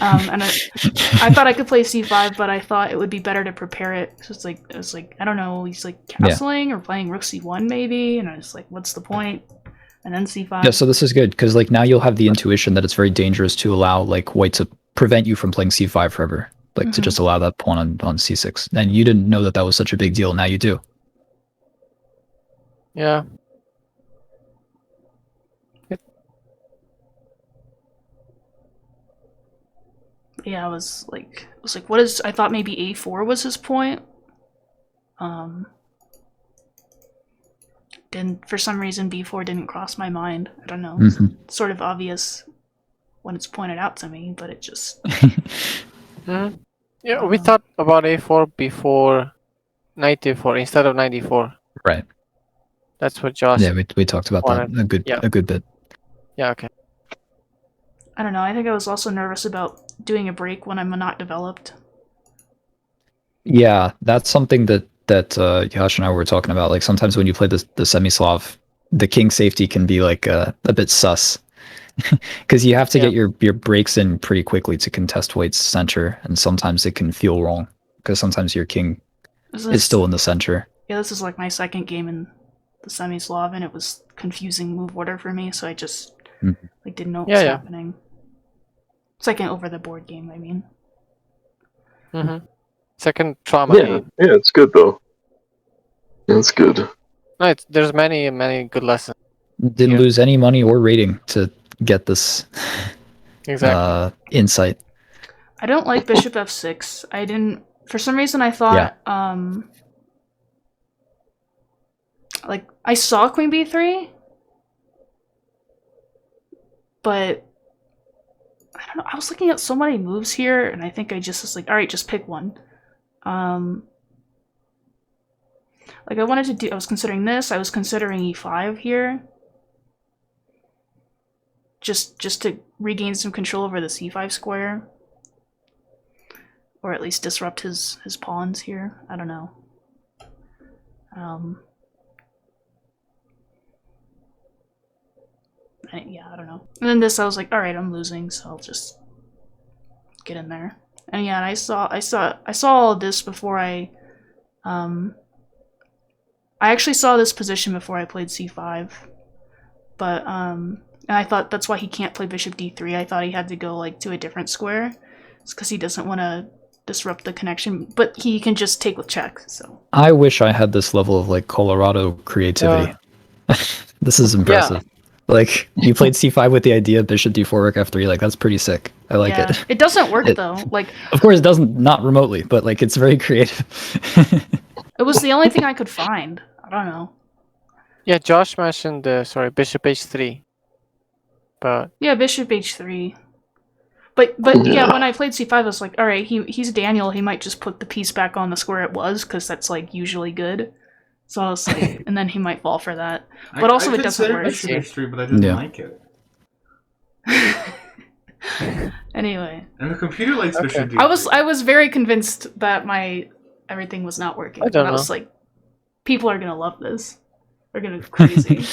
And I thought I could play c5, but I thought it would be better to prepare it. So it was like I don't know, he's like castling or playing rook c1 maybe, and I was like, what's the point? And then c5. Yeah, so this is good because like now you'll have the intuition that it's very dangerous to allow like white to prevent you from playing c5 forever, like to Mhm. just allow that pawn on c6. And you didn't know that that was such a big deal. Now you do. Yeah. Yeah, I was like, what is? I thought maybe a4 was his point. Didn't for some reason b4 didn't cross my mind. I don't know. Mhm. It's sort of obvious when it's pointed out to me, but it just Mhm. Yeah, we thought about a4 before knight a4 instead of knight e4. Right. That's what Josh. Yeah, we talked about that Yeah. a good bit. Yeah. Okay. I don't know. I think I was also nervous about doing a break when I'm not developed. Yeah, that's something that Yash and I were talking about. Like sometimes when you play the semi-Slav, the king safety can be like a bit sus because you have to get your breaks in pretty quickly to contest white's center, and sometimes it can feel wrong because sometimes your king is still in the center. Yeah, this is like my second game in the semi-Slav, and it was confusing move order for me, so I just like didn't know what was happening. Second over the board game, I mean. Mm-hmm. Second trauma game. Yeah, it's good though. It's good. No, there's many good lessons. Didn't lose any money or rating to get this Exactly. insight. I don't like bishop f6. I didn't. For some reason, I thought like I saw queen b3, but I don't know. I was looking at so many moves here, and I think I just was like, all right, just pick one. Like I wanted to do. I was considering this. I was considering e5 here, just to regain some control over the c5 square, or at least disrupt his pawns here. I don't know. Yeah, I don't know. And then this, I was like, all right, I'm losing, so I'll just get in there. And yeah, and I saw all of this before I actually saw this position before I played c5, but and I thought that's why he can't play bishop d3. I thought he had to go like to a different square, it's because he doesn't want to disrupt the connection, but he can just take with check. So I wish I had this level of like Colorado creativity. This is impressive. Like, you played c5 with the idea of bishop d4 rook f3, like, that's pretty sick. I like it. It doesn't work, though. Like, of course, it doesn't, not remotely, but, like, it's very creative. It was the only thing I could find. I don't know. Yeah, Josh mentioned, bishop h3. But... Yeah, bishop h3. But yeah, when I played c5, I was like, alright, he's Daniel, he might just put the piece back on the square it was, because that's, like, usually good. So I was like, and then he might fall for that. But also it doesn't work. Bishop h3, but I didn't like it. Anyway. And the computer likes bishop d3. I was very convinced that everything was not working. I was like, people are gonna love this. They're gonna go crazy.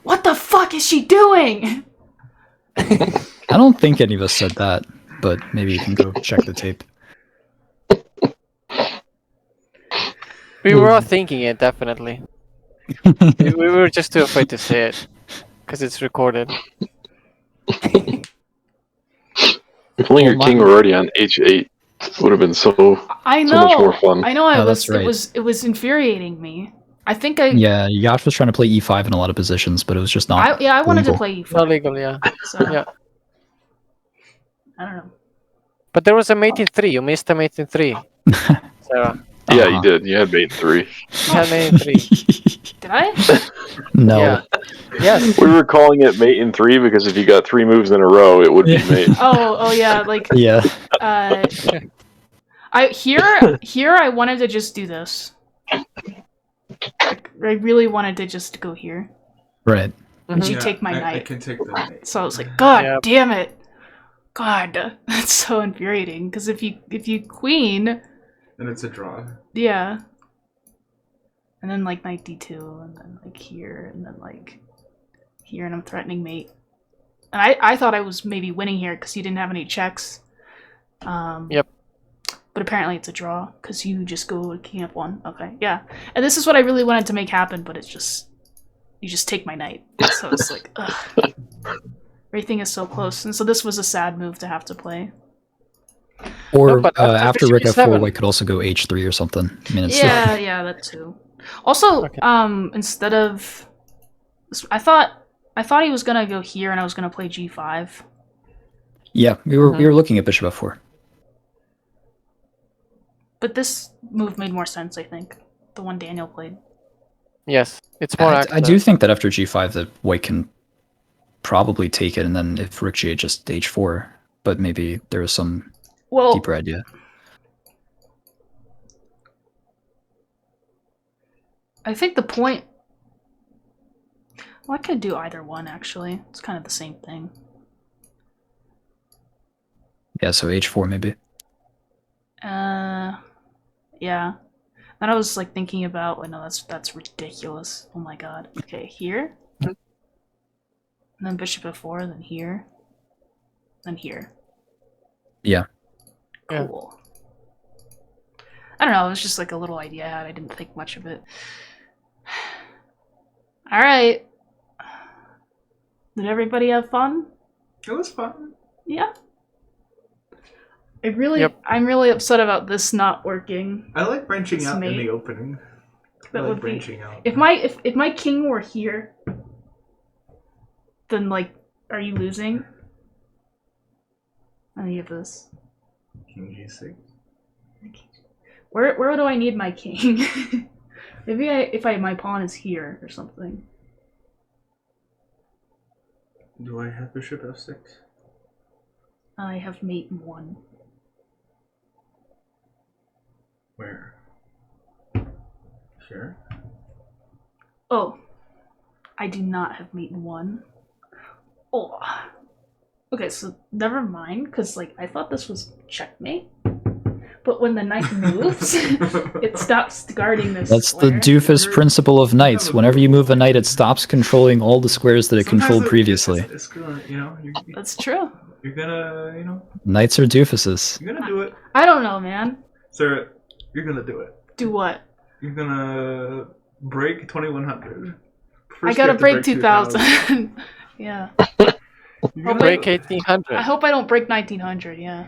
What the fuck is she doing? I don't think any of us said that, but maybe you can go check the tape. We were all thinking it, definitely. We were just too afraid to say it, because it's recorded. If only your king were already on h8, would have been so much more fun. I know. That's right. It was infuriating me. I think Yeah, Yash was trying to play e5 in a lot of positions, but it was just not. I wanted to play e5. Not legal, yeah. So, yeah. I don't know. But there was a mate in 3. You missed a mate in 3. Sarah. Yeah, you did. You had mate in 3. You had mate in 3. Did I? No. Yeah. Yes. We were calling it mate in 3 because if you got 3 moves in a row, it would be mate. Oh yeah, like yeah. I wanted to just do this. Like, I really wanted to just go here. Right. Would you take my knight? I can take the knight. So I was like, God damn it! God, that's so infuriating. Because if you queen, then it's a draw. Yeah. And then like knight d2, and then like here, and then like here, and I'm threatening mate. And I thought I was maybe winning here because you didn't have any checks. Yep. But apparently it's a draw because you just go to king f1. Okay, yeah. And this is what I really wanted to make happen, but it's just you just take my knight. So it's like, ugh. Everything is so close, and so this was a sad move to have to play. Or after rook f4, white could also go h3 or something. I mean, it's yeah, that too. Also, instead of, I thought he was gonna go here, and I was gonna play g5. Yeah, we were looking at bishop f4. But this move made more sense, I think. The one Daniel played. Yes, it's more active. I do think that after g5, the white can probably take it, and then if rook g8, just h4. But maybe there is some deeper idea. I think the point... Well, I could do either one, actually. It's kind of the same thing. Yeah, so h4 maybe. Yeah. Then I was like thinking about, well, no, that's ridiculous. Oh my god. Okay, here. And then bishop f4, then here. Then here. Yeah. Cool. I don't know, it was just like a little idea I had. I didn't think much of it. Alright. Did everybody have fun? It was fun. Yeah. I'm really upset about this not working. I like branching out in the opening. That would branching out. If my king were here, then like, are you losing? Any of this? King g6. Where do I need my king? Maybe my pawn is here or something. Do I have bishop f6? I have mate 1. Where? Sure. Oh. I do not have mate 1. Oh. Okay, so never mind, because like I thought this was checkmate. But when the knight moves, it stops guarding this That's the square. doofus principle of knights. Whenever you move a knight, it stops controlling all the squares that it controlled previously. It's gonna, you know, That's true. you're gonna, you know, Knights are doofuses. you're gonna do it. I don't know, man. Sarah, you're gonna do it. Do what? You're gonna break 2100. I First you gotta have to break 2000. Yeah. You're I'll gonna- break 1800. I hope I don't break 1900, yeah.